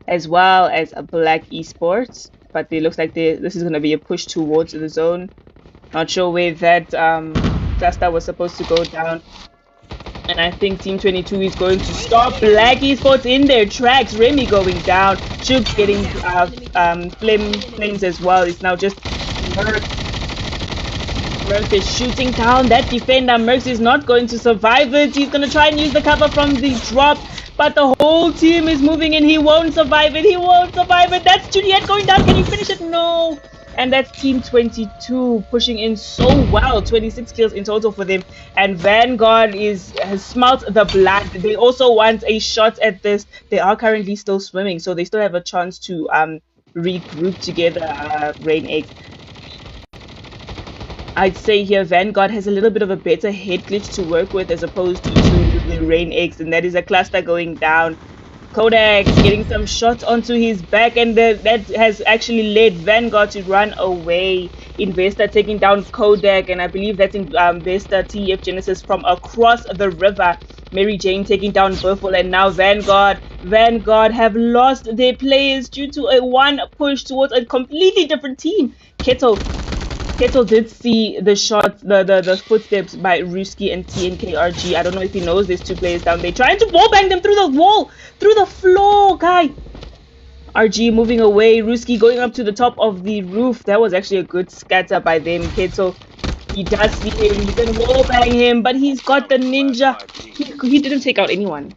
as well as a Black Esports. But it looks like this is going to be a push towards the zone. Not sure where that cluster was supposed to go down. And I think Team 22 is going to stop Black Esports in their tracks. Remy going down. Chuk getting flames as well. It's now just Merc. Merc is shooting down that defender. Merc is not going to survive it. He's going to try and use the cover from the drop. But the whole team is moving in. He won't survive it. He won't survive it. That's Juliet going down. Can he finish it? No. And that's Team 22 pushing in so well. 26 kills in total for them. And Vanguard has smelt the blood. They also want a shot at this. They are currently still swimming, so they still have a chance to regroup together. Rain Egg. I'd say here Vanguard has a little bit of a better head glitch to work with as opposed to the Rain Eggs, and that is a cluster going down. Kodak getting some shots onto his back, and that has actually led Vanguard to run away. Investor taking down Kodak, and I believe that's Investor TF Genesis from across the river. Mary Jane taking down Buffalo, and now Vanguard have lost their players due to a one push towards a completely different team. Kettle did see the shots, the footsteps by Ruski and TNKRG. I don't know if he knows there's 2 players down there. Trying to wallbang them through the wall, through the floor, guy. RG moving away. Ruski going up to the top of the roof. That was actually a good scatter by them. Kettle, he does see him. He can wallbang him, but he's got the ninja. He didn't take out anyone.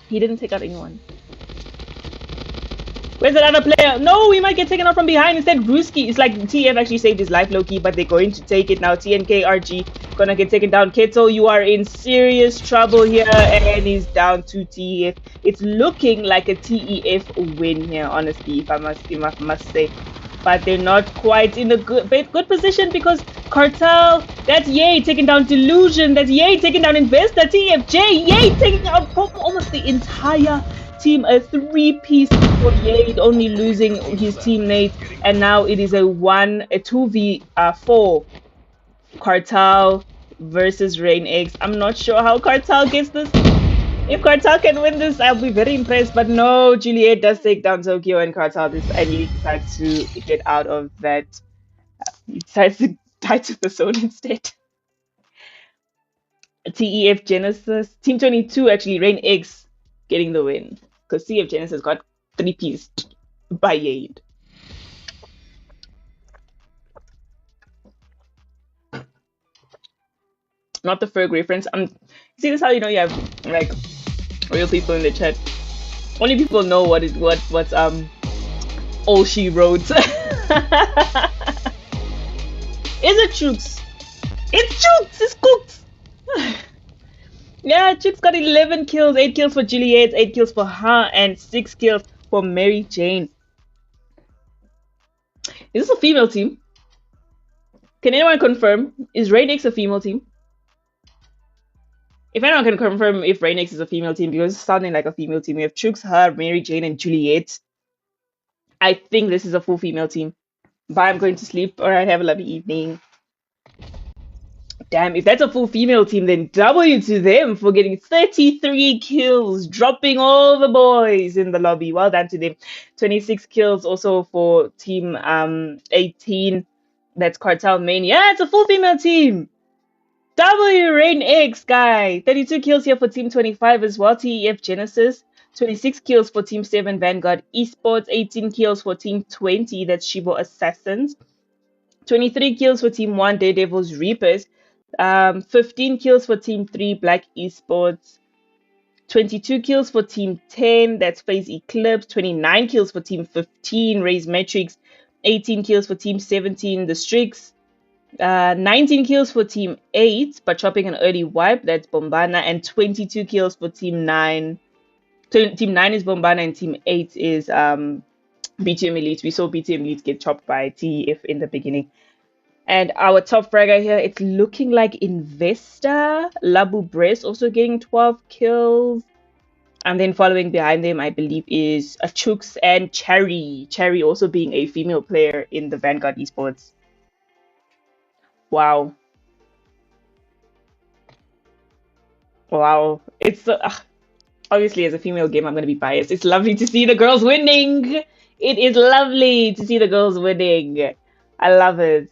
He didn't take out anyone. Where's another player? No, he might get taken out from behind. Instead, Ruski. It's like TF actually saved his life, low-key, but they're going to take it now. TNKRG gonna get taken down. Kettle, you are in serious trouble here, and he's down to TF. It's looking like a TEF win here, honestly, if I must say. But they're not quite in a good position because Cartel, that's Yay taking down Delusion, that's Yay taking down Investor, TFJ, Yay taking out almost the entire team. A 3-piece for Yade, only losing his teammate, and now it is a 2v4 Cartel versus Rain X. I'm not sure how Cartel gets this. If Cartel can win this, I'll be very impressed. But no, Juliet does take down Tokyo, and Cartel decides to get out of that. He decides to die to the zone instead. TEF Genesis, Team 22 actually, Rain X getting the win. Because TF Genesis got 3-piece by Yade. Not the Ferg reference. See, this is how you know you have like real people in the chat. Only people know what's all she wrote. Is it Chooks? It's Chooks! It's Cooks! Yeah, Chooks got 11 kills, 8 kills for Juliet, 8 kills for her, and 6 kills for Mary Jane. Is this a female team? Can anyone confirm? Is Rainix a female team? If anyone can confirm if Rainix is a female team, because it's sounding like a female team. We have Chooks, her, Mary Jane, and Juliet. I think this is a full female team. Bye, I'm going to sleep. Alright, have a lovely evening. Damn, if that's a full female team, then W to them for getting 33 kills, dropping all the boys in the lobby. Well done to them. 26 kills also for team 18. That's Cartel Main. Yeah, it's a full female team. W Rain X guy. 32 kills here for team 25 as well. TEF Genesis. 26 kills for team 7 Vanguard Esports. 18 kills for team 20. That's Shibo Assassins. 23 kills for team 1 Daredevils Reapers. 15 kills for team 3 Black Esports. 22 kills for team 10. That's Phase Eclipse. 29 kills for team 15 Raise Metrics. 18 kills for team 17 The Strix. 19 kills for team 8 but chopping an early wipe. That's Bombana. And 22 kills for team 9. Team 9 is Bombana and team 8 is BTM Elite. We saw BTM Elite get chopped by TEF in the beginning. And our top fragger here, it's looking like Investor. Labu Bress also getting 12 kills. And then following behind them, I believe, is Chooks and Cherry. Cherry also being a female player in the Vanguard Esports. Wow. Wow. It's obviously, as a female game, I'm going to be biased. It's lovely to see the girls winning. It is lovely to see the girls winning. I love it.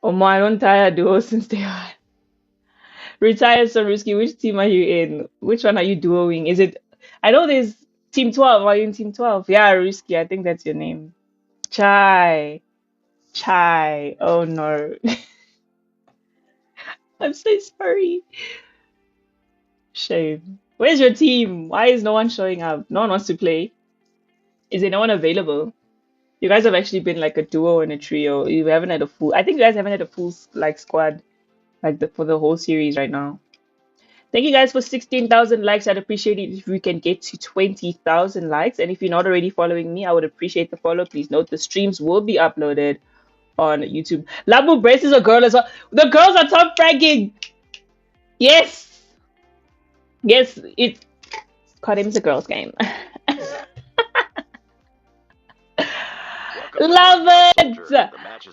Oh my, I don't tire duo since day one. Retired Saruski, which team are you in? Which one are you duoing? Is it... I know there's Team 12. Are you in Team 12? Yeah, Ruski, I think that's your name. Chai. Chai. Oh no. I'm so sorry. Shame. Where's your team? Why is no one showing up? No one wants to play. Is there no one available? You guys have actually been like a duo and a trio. You haven't had a full... I think you guys haven't had a full like squad for the whole series right now. Thank you guys for 16,000 likes. I'd appreciate it if we can get to 20,000 likes. And if you're not already following me, I would appreciate the follow. Please note the streams will be uploaded on YouTube. Labu Brace is a girl as well. The girls are top fragging. Yes. Yes, CODM is a girls' game. Love it.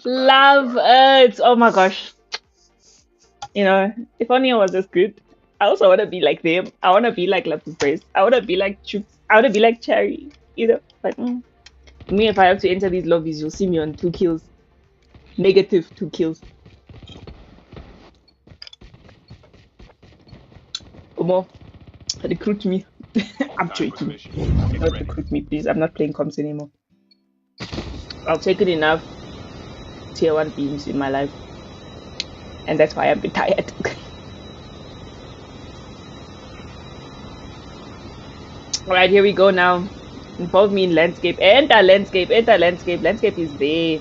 Love it. Oh my gosh. You know, if only I was this good. I also want to be like them. I want to be like Labu Brace. I want to be like Chooks. I want to be like Cherry. You know, but me, if I have to enter these lobbies, you'll see me on 2 kills. Negative 2 kills. Omo, recruit me. I'm joking. Not recruit me, please. I'm not playing comps anymore. I'll take it enough tier 1 beams in my life. And that's why I'm retired. Alright, here we go now. Involve me in landscape. Enter landscape. Enter landscape. Landscape is there.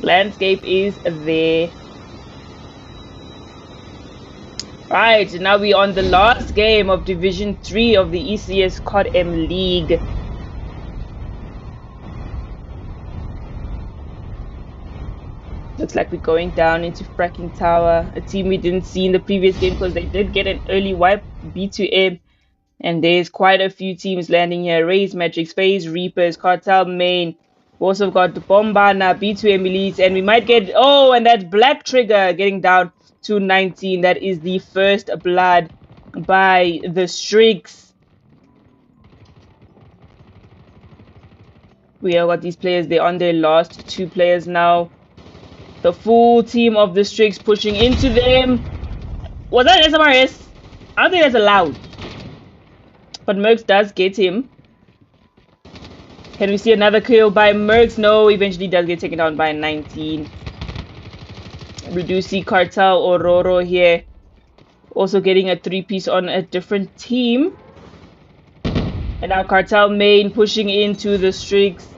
Landscape is there. Right, now we're on the last game of Division 3 of the ECS CODM League. Looks like we're going down into Fracking Tower, a team we didn't see in the previous game because they did get an early wipe, B2M. And there's quite a few teams landing here. Raise Matrix, Phase Reapers, Cartel Main. We also got Bombana, B2M Elite, and we might get... Oh, and that's Black Trigger getting down to 19. That is the first blood by the Strix. We have got these players. They're on their last 2 players now. The full team of the Strix pushing into them. Was that an SMRS? I don't think that's allowed. But Mercs does get him. Can we see another kill by Mercs? No, eventually does get taken down by 19. We do see Cartel Ororo here. Also getting a 3-piece on a different team. And now Cartel Main pushing into the Strix.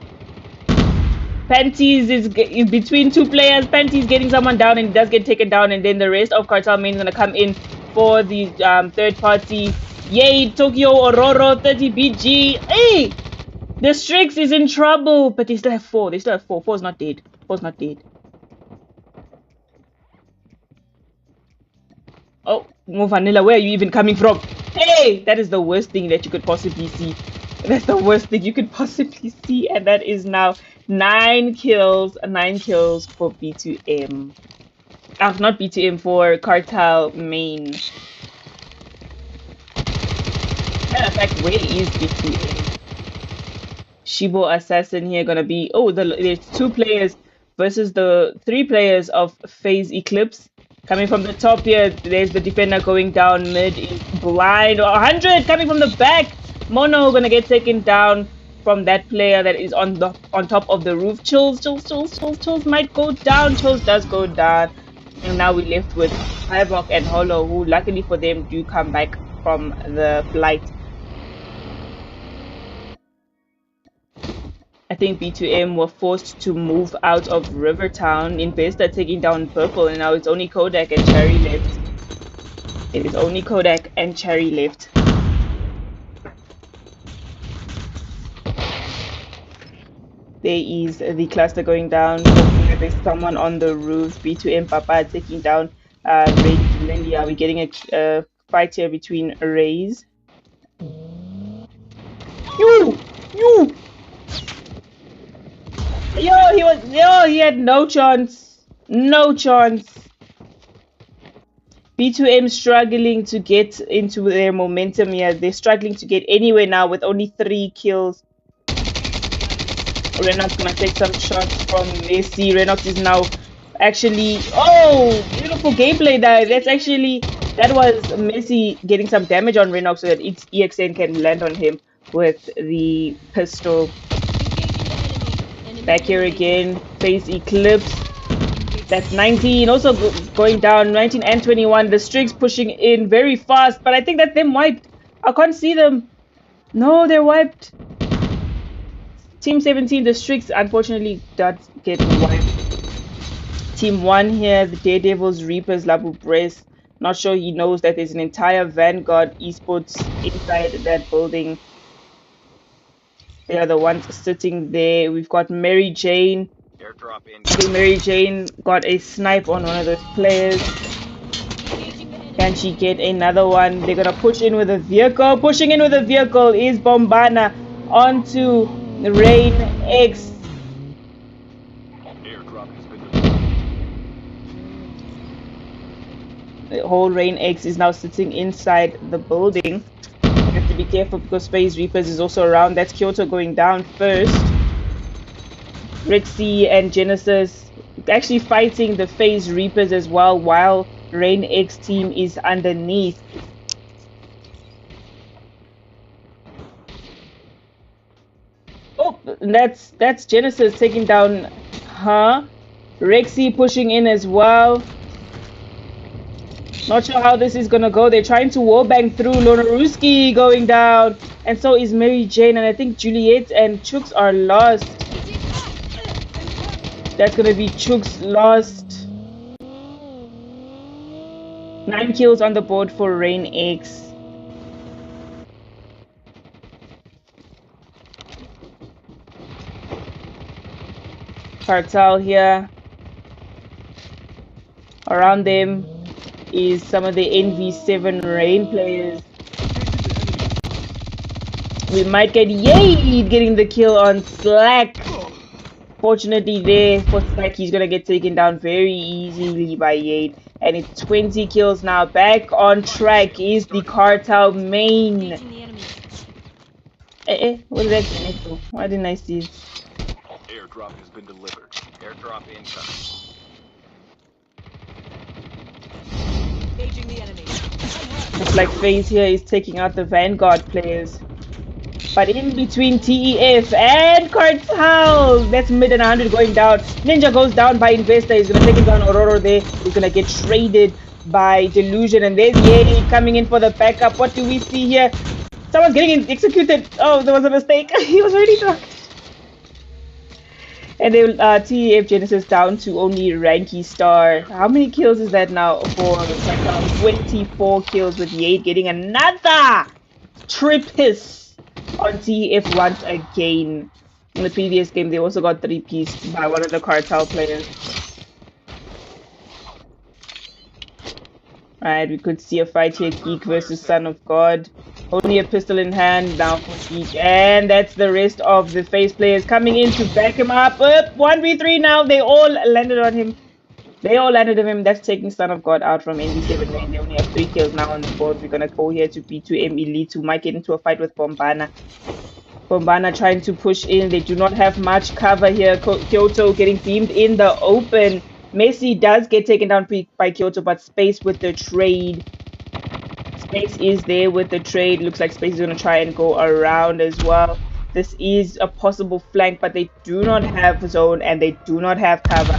Panties is between two players. Panties getting someone down and does get taken down, and then the rest of Cartel Main is gonna come in for the third party. Yay, Tokyo Ororo 30 BG. Hey, the Strix is in trouble, but they still have 4. They still have 4. 4 is not dead. 4 is not dead. Oh, Vanilla, where are you even coming from? Hey, that is the worst thing that you could possibly see. That's the worst thing you could possibly see, and that is now 9 kills. 9 kills for B2M. Not B2M, for Cartel Main. Matter of fact, where is B2M? Shibo Assassin here gonna be... Oh, there's 2 players versus the 3 players of FaZe Eclipse. Coming from the top here, there's the defender going down. Mid is blind. 100 coming from the back. Mono gonna get taken down from that player that is on top of the roof. Chills might go down. Chills does go down. And now we're left with Havoc and Hollow, who luckily for them do come back from the flight. I think B2M were forced to move out of Rivertown. Investor taking down Purple, and now it's only Kodak and Cherry left. It is only Kodak and Cherry left. There is the cluster going down. There's someone on the roof. B2M Papa taking down Ray Lindy. Are we getting a fight here between Rays? You! He had no chance. No chance. B2M struggling to get into their momentum here. They're struggling to get anywhere now with only 3 kills. Renox gonna take some shots from Messi. Renox is now actually... Oh! Beautiful gameplay there. That was Messi getting some damage on Renox so that EXN can land on him with the pistol. Back here again, FaZe Eclipse. That's 19, also going down, 19 and 21. The Strix pushing in very fast, but I think that's them wiped. I can't see them. No, they're wiped. Team 17, the Strix, unfortunately, does get wiped. Team 1 here, the Daredevils, Reapers, Labu Brace. Not sure he knows that there's an entire Vanguard esports inside that building. They are the ones sitting there. We've got Mary Jane. Airdrop in. Okay, Mary Jane got a snipe on one of those players. Can she get another one? They're gonna push in with a vehicle. Pushing in with a vehicle is Bombana onto Rain X. Airdrop has been delivered. The whole Rain X is now sitting inside the building. You have to be careful because FaZe Reapers is also around. That's Kyoto going down first. Rixie and Genesis actually fighting the FaZe Reapers as well, while Rain X team is underneath. Oh, that's Genesis taking down Rexy pushing in as well. Not sure how this is gonna go. They're trying to wallbang through. Lonaruski going down, and so is Mary Jane, and I think Juliet and Chooks are lost. That's gonna be Chooks lost. 9 kills on the board for Rain X. Cartel here. Around them is some of the NV7 Rain players. We might get Yade getting the kill on Slack. Fortunately there for Slack, he's gonna get taken down very easily by Yade. And it's 20 kills now. Back on track is the Cartel main. What did that get to? Why didn't I see it? Airdrop has been delivered. Airdrop incoming. Engaging the enemy. Looks like FaZe here is taking out the Vanguard players. But in between TEF and Cartel, that's mid and 100 going down. Ninja goes down by Investor. He's going to take him down. Aurora there. He's going to get traded by Delusion. And there's Yeti coming in for the backup. What do we see here? Someone's getting executed. Oh, there was a mistake. He was already drunk. And then TEF Genesis down to only Ranky Star. How many kills is that now for Cyclone? 24 kills with Yade getting another trippus on TEF once again. In the previous game, they also got 3-pieced by one of the cartel players. Alright, we could see a fight here. Geek versus Son of God. Only a pistol in hand now for Geek. And that's the rest of the face players coming in to back him up. 1v3 now. They all landed on him. They all landed on him. That's taking Son of God out from ND7 lane. They only have 3 kills now on the board. We're going to go here to B2M Elite, who might get into a fight with Bombana. Bombana trying to push in. They do not have much cover here. Kyoto getting beamed in the open. Messi does get taken down by Kyoto, but Space with the trade. Space is there with the trade. Looks like Space is going to try and go around as well. This is a possible flank, but they do not have zone and they do not have cover.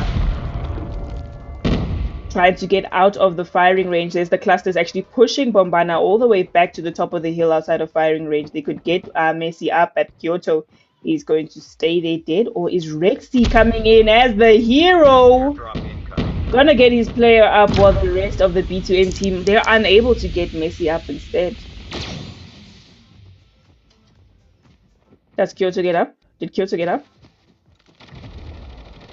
Trying to get out of the firing range. There's the clusters actually pushing Bombana all the way back to the top of the hill outside of firing range. They could get Messi up at Kyoto. He's going to stay there dead, or is Rexy coming in as the hero? Gonna get his player up while the rest of the B2M team, they're unable to get Messi up instead. Does Kyoto get up? Did Kyoto get up?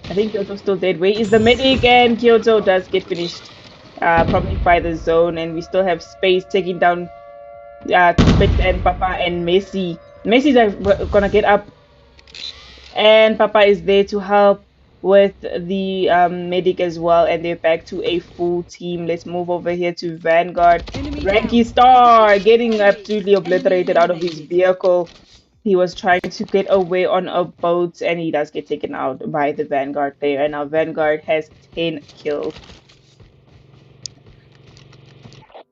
I think Kyoto's still dead. Where is the medic? And Kyoto does get finished probably by the zone, and we still have Space taking down Spix and Papa and Messi. Messi's gonna get up, and Papa is there to help with the medic as well, and they're back to a full team. Let's move over here to Vanguard. Ranky Star getting absolutely obliterated out of his vehicle. He was trying to get away on a boat, and he does get taken out by the Vanguard player. And now Vanguard has 10 kills.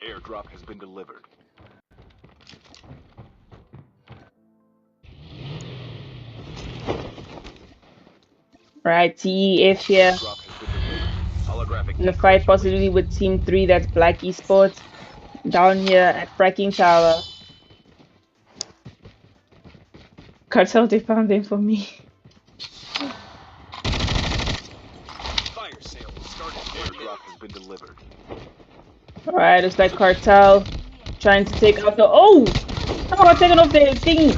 Airdrop has been delivered. Right, TEF here. In a fight possibly with Team 3, that's Black Esports. Down here at Fracking Tower. Cartel, they found them for me. Fire sale started. Airdrop has been delivered. Alright, looks like Cartel trying to take out the... Oh! Someone got taken off the thing!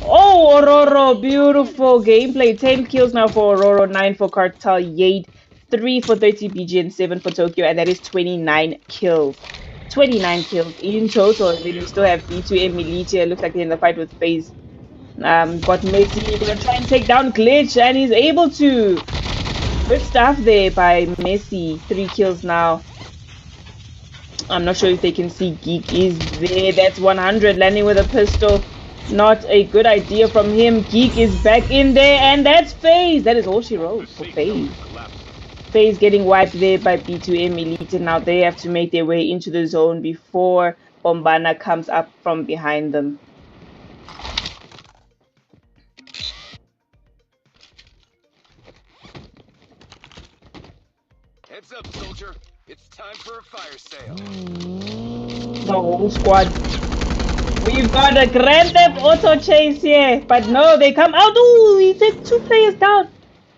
Oh, Aurora, beautiful gameplay. 10 kills now for Aurora, 9 for Cartel, Yade, 3 for 30 BG, and 7 for Tokyo, and that is 29 kills. 29 kills in total. And then we still have B2M Elite here. Looks like they're in the fight with FaZe. Got Messi. They're gonna try and take down Glitch, and he's able to. Good stuff there by Messi. 3 kills now. I'm not sure if they can see. Geek is there. That's 100 landing with a pistol. Not a good idea from him. Geek is back in there, and that's FaZe. That is all she wrote for FaZe. FaZe getting wiped there by B2M Elite, and now they have to make their way into the zone before Bombana comes up from behind them. Heads up, soldier. It's time for a fire sale. The whole squad. We've got a Grand Theft Auto chase here, but no, they come out. Ooh, he took 2 players down.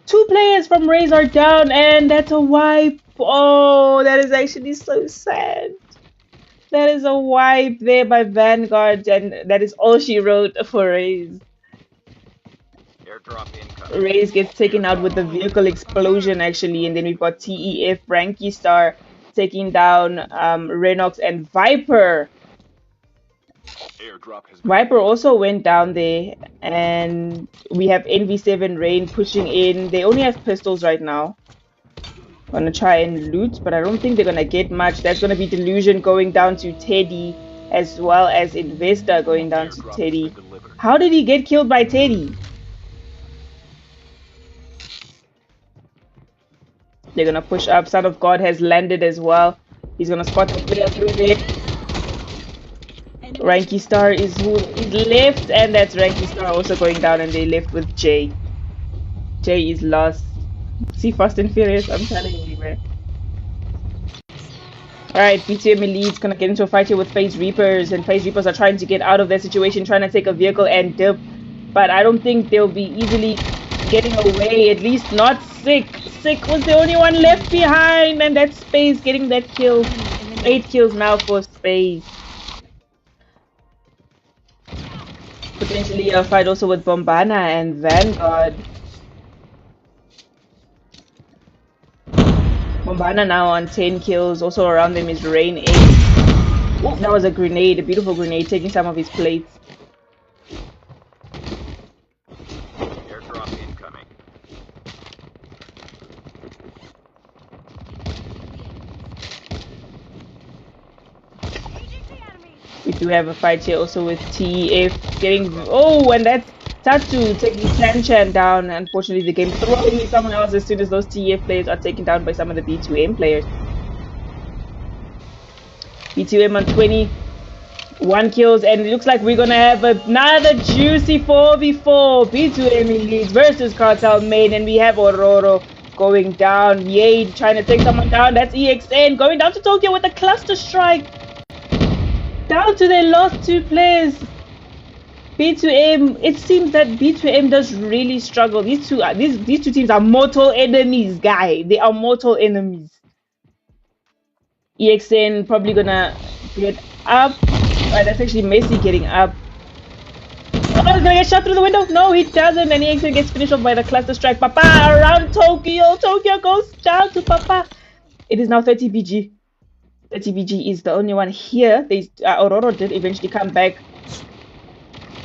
2 players from Raze are down, and that's a wipe. Oh, that is actually so sad. That is a wipe there by Vanguard, and that is all she wrote for Raze. Airdrop incoming. Raze gets taken out with the vehicle explosion, actually, and then we've got TEF, Ranky Star taking down Renox and Viper. Viper also went down there, and we have NV7 Rain pushing in. They only have pistols right now. Gonna try and loot, but I don't think they're gonna get much. That's gonna be Delusion going down to Teddy, as well as Investor going down to Teddy. How did he get killed by Teddy? They're gonna push up. Son of God has landed as well. He's gonna spot the player through there. Ranky Star is who is left, and that's Ranky Star also going down, and they left with Jay. Jay is lost. See Fast and Furious, I'm telling you, man. Alright, BTM Elite's gonna get into a fight here with FaZe Reapers, and FaZe Reapers are trying to get out of their situation, trying to take a vehicle and dip. But I don't think they'll be easily getting away, at least not Sick. Sick was the only one left behind, and that's Space getting that kill. 8 kills now for Space. Potentially a fight also with Bombana and Vanguard. Bombana now on 10 kills. Also around them is Rain 8. Oh, that was a grenade, a beautiful grenade, taking some of his plates. Airdrop incoming. We do have a fight here also with TF getting... Oh, and that Tatu taking Chan down. Unfortunately, the game throwing someone else as soon as those TF players are taken down by some of the B2M players. B2M on 21 kills, and it looks like we're gonna have another juicy 4v4. B2M Elite versus Cartel Main, and we have Aurora going down. Yade trying to take someone down. That's EXN going down to Tokyo with a cluster strike. Down to their last 2 players. B2M, it seems that B2M does really struggle. These two teams are mortal enemies, guy. They are mortal enemies. EXN probably gonna get up. Right, that's actually Messi getting up. Oh, he's gonna get shot through the window. No, he doesn't, and EXN gets finished off by the cluster strike. Papa around Tokyo. Tokyo goes down to Papa. It is now 30 BG. 30 BG is the only one here. Aurora did eventually come back.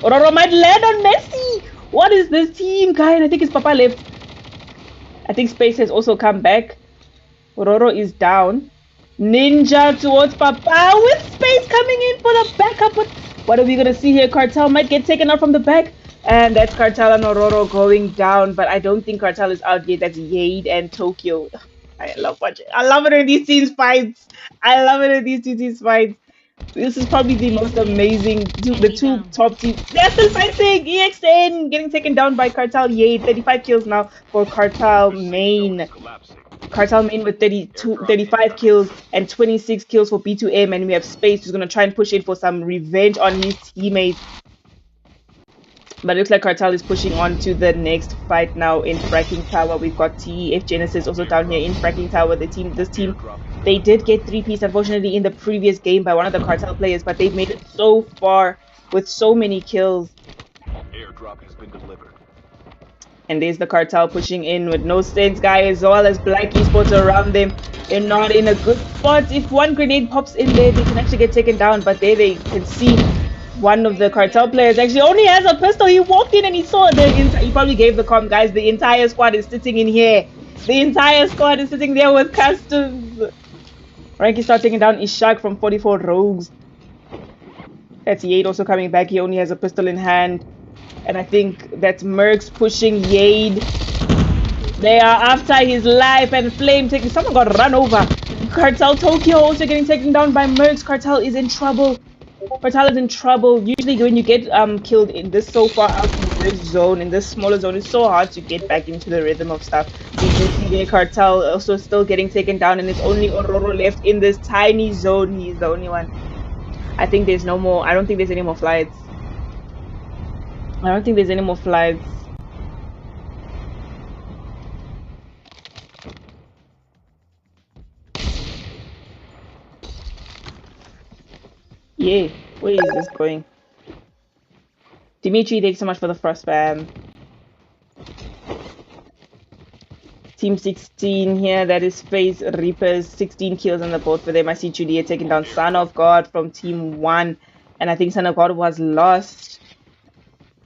Aurora might land on Messi. What is this team, guy? And I think it's Papa left. I think Space has also come back. Aurora is down. Ninja towards Papa with Space coming in for the backup. But what are we gonna see here? Cartel might get taken out from the back, and that's Cartel and Aurora going down. But I don't think Cartel is out yet. That's Yade and Tokyo. I love watching. I love it when these teams fights. I love it when these two teams fights. This is probably the most amazing. The two top teams. They're still fighting. EXN getting taken down by Cartel Yade. 35 kills now for Cartel Main. Cartel Main with 35 kills and 26 kills for B2M, and we have Space who's gonna try and push in for some revenge on his teammates. But it looks like Cartel is pushing on to the next fight now in Fracking Tower. We've got TEF Genesis also down here in Fracking Tower. This team, they did get 3-piece unfortunately in the previous game by one of the Cartel players, but they've made it so far with so many kills. Airdrop has been delivered. And there's the Cartel pushing in with No Sense guy as well as Black Esports around them. They're not in a good spot. If one grenade pops in there, they can actually get taken down. But there they can see one of the Cartel players actually only has a pistol. He walked in and he saw he probably gave the comm, guys. The entire squad is sitting in here. The entire squad is sitting there with customs. Ranky start taking down Ishak from 44 Rogues. That's Yade also coming back. He only has a pistol in hand. And I think that's Mercs pushing Yade. They are after his life, and Flame taking... Someone got run over. Cartel Tokyo also getting taken down by Mercs. Cartel is in trouble. Cartel is in trouble. Usually when you get killed in this so far out in this zone, in this smaller zone, it's so hard to get back into the rhythm of stuff. We can see the Cartel also still getting taken down, and it's only Aurora left in this tiny zone. He's the only one. I think there's no more... I don't think there's any more flights. I don't think there's any more flights. Yeah, where is this going? Dimitri, thanks so much for the first spam. Team 16 here, that is Face Reapers, 16 kills on the board for them. I see Julia taking down Son of God from Team 1, and I think Son of God was lost.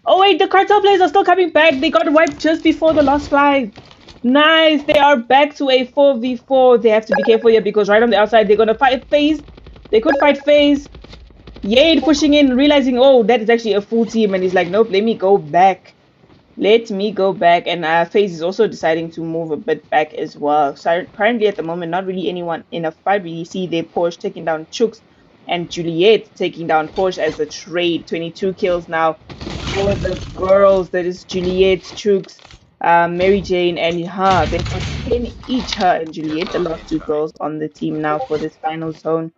Oh wait, the Cartel players are still coming back. They got wiped just before the last flight. Nice, they are back to a 4v4. They have to be careful here because right on the outside they're gonna fight Face. They could fight Face. Yade pushing in, realizing, oh, that is actually a full team, and he's like, nope, let me go back. Let me go back. And FaZe is also deciding to move a bit back as well. So currently at the moment, not really anyone in a fight. We see their Porsche taking down Chooks and Juliet taking down Porsche as a trade. 22 kills now for the girls. That is Juliet, Chooks, Mary Jane, and her. They've got 10 each, her and Juliet, the last two girls on the team now for this final zone.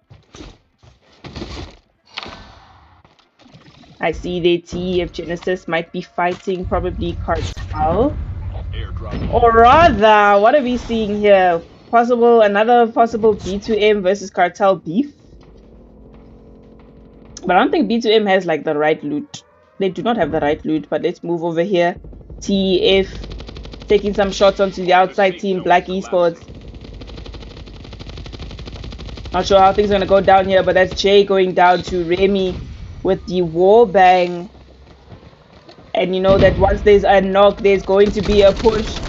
I see the TEF Genesis might be fighting probably Cartel. Airdrop. Or rather, what are we seeing here? Another possible B2M versus Cartel beef. But I don't think B2M has like the right loot. They do not have the right loot, but let's move over here. TF taking some shots onto the outside team, Black Esports. Not sure how things are going to go down here, but that's Jay going down to Remy with the wall bang. And you know that once there's a knock, there's going to be a push.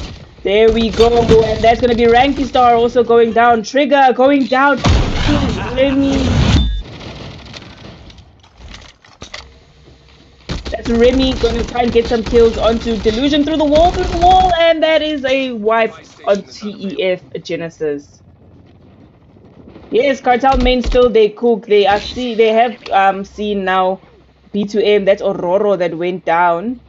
There we go. And that's going to be Ranky Star also going down. Trigger going down to Remy. That's Remy going to try and get some kills onto Delusion through the wall, and that is a wipe on TEF Genesis. Yes, Cartel main still they cook. They have seen now B2M, that's Aurora that went down.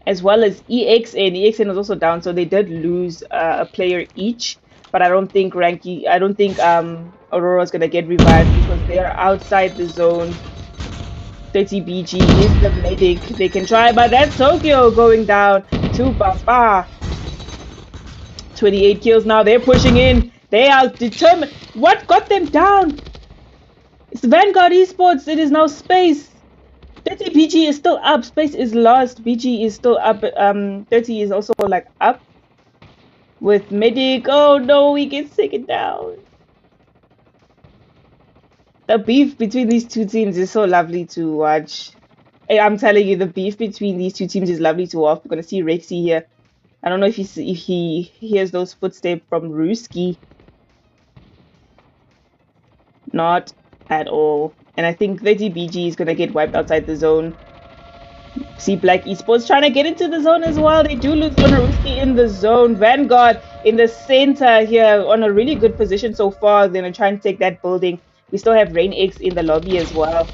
As well as EXN. EXN was also down, so they did lose a player each. But I don't think Aurora's gonna get revived because they are outside the zone. 30 BG is the medic. They can try, but that's Tokyo going down to Papa. 28 kills now. They're pushing in. They are determined. What got them down? It's Vanguard Esports. It is now Space. 30 BG is still up. Space is lost. BG is still up. 30 is also like up. With medic. Oh no, we get taken down. The beef between these two teams is so lovely to watch. I'm telling you, the beef between these two teams is lovely to watch. We're gonna see Rexy here. I don't know if he hears those footsteps from Ruski. Not at all. And I think 30 BG is gonna get wiped outside the zone. See Black Esports trying to get into the zone as well. They do lose on Ruski in the zone. Vanguard in the center here on a really good position so far. They're gonna try and take that building. We still have Rain X in the lobby as well.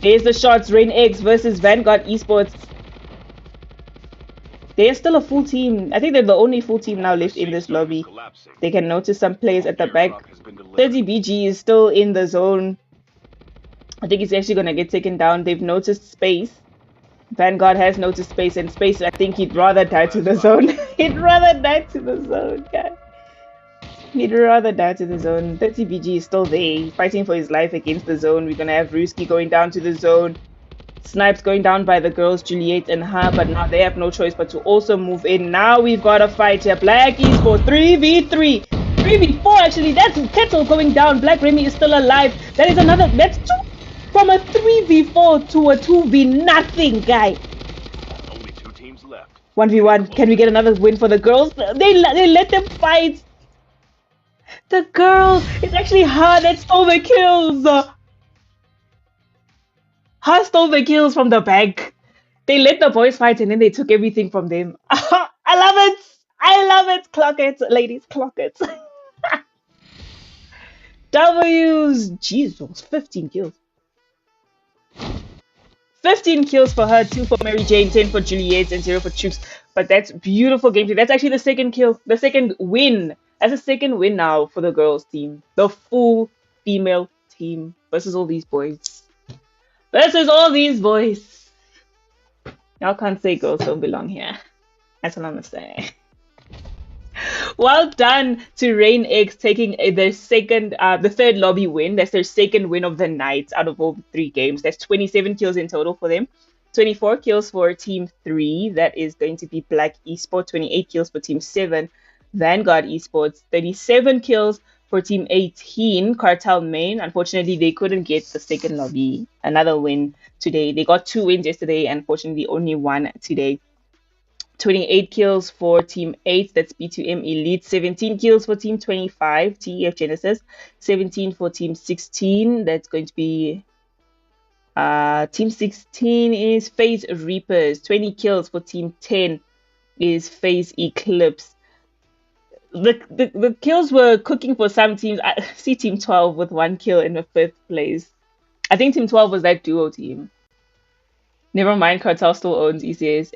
There's the shots. Rain X versus Vanguard Esports. They're still a full team. I think they're the only full team now left in this lobby. They can notice some players at the back. 30 BG is still in the zone. I think he's actually going to get taken down. They've noticed Space. Vanguard has noticed Space. And Space, I think he'd rather die to the zone. He'd rather die to the zone, guys. He'd rather die to the zone. 30 BG is still there, fighting for his life against the zone. We're gonna have Ruski going down to the zone. Snipes going down by the girls, Juliet and her, but now they have no choice but to also move in. Now we've got a fight here. Black Esports 3v3. 3v4 actually. That's Kettle going down. Black Remy is still alive. That is another. That's two. From a 3v4 to a 2v nothing, guy. Only 2 teams left. 1v1. Can we get another win for the girls? They let them fight. The girl, it's actually her that stole the kills. Her stole the kills from the bank. They let the boys fight and then they took everything from them. I love it. I love it. Clock it, ladies. Clock it. W's. Jesus, 15 kills. 15 kills for her, 2 for Mary Jane, 10 for Juliet, and 0 for Chooks. But that's beautiful gameplay. That's actually the second kill, the second win. That's a second win now for the girls team. The full female team versus all these boys. Versus all these boys. Y'all can't say girls don't belong here. That's what I'm gonna say. Well done to Rain X taking their the third lobby win. That's their second win of the night out of all 3 games. That's 27 kills in total for them. 24 kills for Team 3. That is going to be Black Esports. 28 kills for Team 7. Vanguard Esports. 37 kills for Team 18. Cartel Main. Unfortunately, they couldn't get the second lobby. Another win today. They got 2 wins yesterday. Unfortunately, only 1 today. 28 kills for Team 8. That's B2M Elite. 17 kills for Team 25. TEF Genesis. 17 for Team 16. That's going to be... Team 16 is FaZe Reapers. 20 kills for Team 10 is FaZe Eclipse. The kills were cooking for some teams. I see Team 12 with 1 kill in the 5th place. I think Team 12 was that duo team. Never mind, Cartel still owns ECS.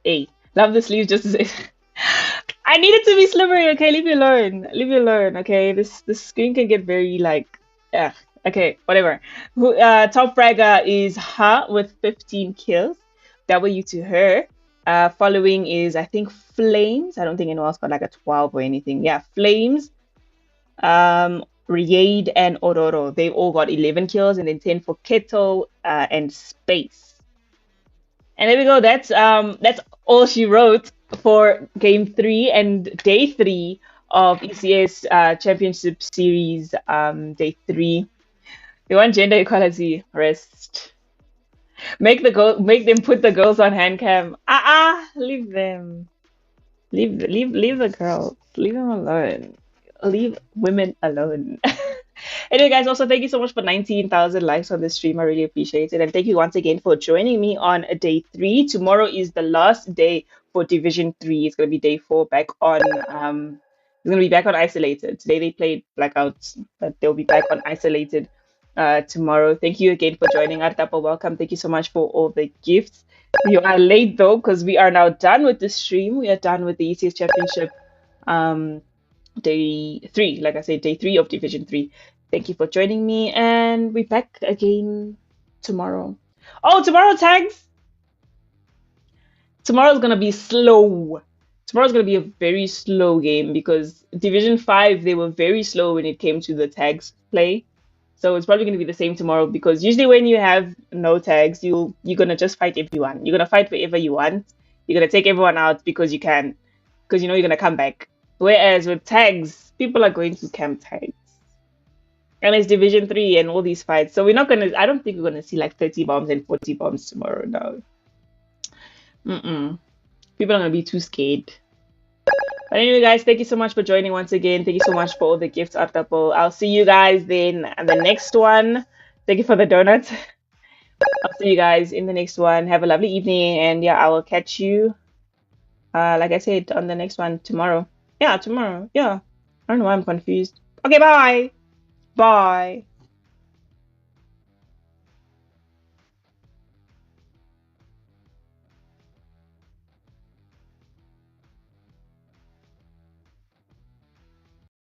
Hey, love the sleeves just to say. I need it to be slippery, okay? Leave me alone. Leave me alone, okay? This screen can get very like, yeah. Okay, whatever. Top fragger is Ha with 15 kills. W to her. Following is, I think, Flames. I don't think anyone else got like a 12 or anything. Yeah, Flames, Riade, and Ororo. They all got 11 kills, and then 10 for Keto and Space. And there we go. That's all she wrote for game 3 and day 3 of ECS Championship Series. Day 3. They want gender equality. Rest. Make them put the girls on hand cam. Leave them. Leave the girls. Leave them alone. Leave women alone. Anyway, guys, also thank you so much for 19,000 likes on the stream. I really appreciate it. And thank you once again for joining me on day 3. Tomorrow is the last day for Division 3. It's gonna be day 4 back on it's gonna be back on Isolated. Today they played Blackouts, but they'll be back on Isolated tomorrow. Thank you again for joining. Artapa, welcome. Thank you so much for all the gifts. You are late though, because we are now done with the stream. We are done with the ECS Championship day 3. Like I said, day 3 of Division 3. Thank you for joining me, and we're back again tomorrow. Oh, tomorrow tags! Tomorrow's gonna be slow. Tomorrow's gonna be a very slow game because Division 5, they were very slow when it came to the tags play. So it's probably gonna be the same tomorrow, because usually when you have no tags, you're gonna just fight everyone. You're gonna fight wherever you want. You're gonna take everyone out because you can, because you know you're gonna come back. Whereas with tags, people are going to camp tags. And it's Division 3 and all these fights. So I don't think we're gonna see like 30 bombs and 40 bombs tomorrow, no. People are gonna be too scared. But anyway, guys, thank you so much for joining once again. Thank you so much for all the gifts, Artapo. I'll see you guys then at the next one. Thank you for the donuts. I'll see you guys in the next one. Have a lovely evening, and yeah, I will catch you, like I said, on the next one tomorrow. Yeah, tomorrow. Yeah. I don't know why I'm confused. Okay, bye. Bye.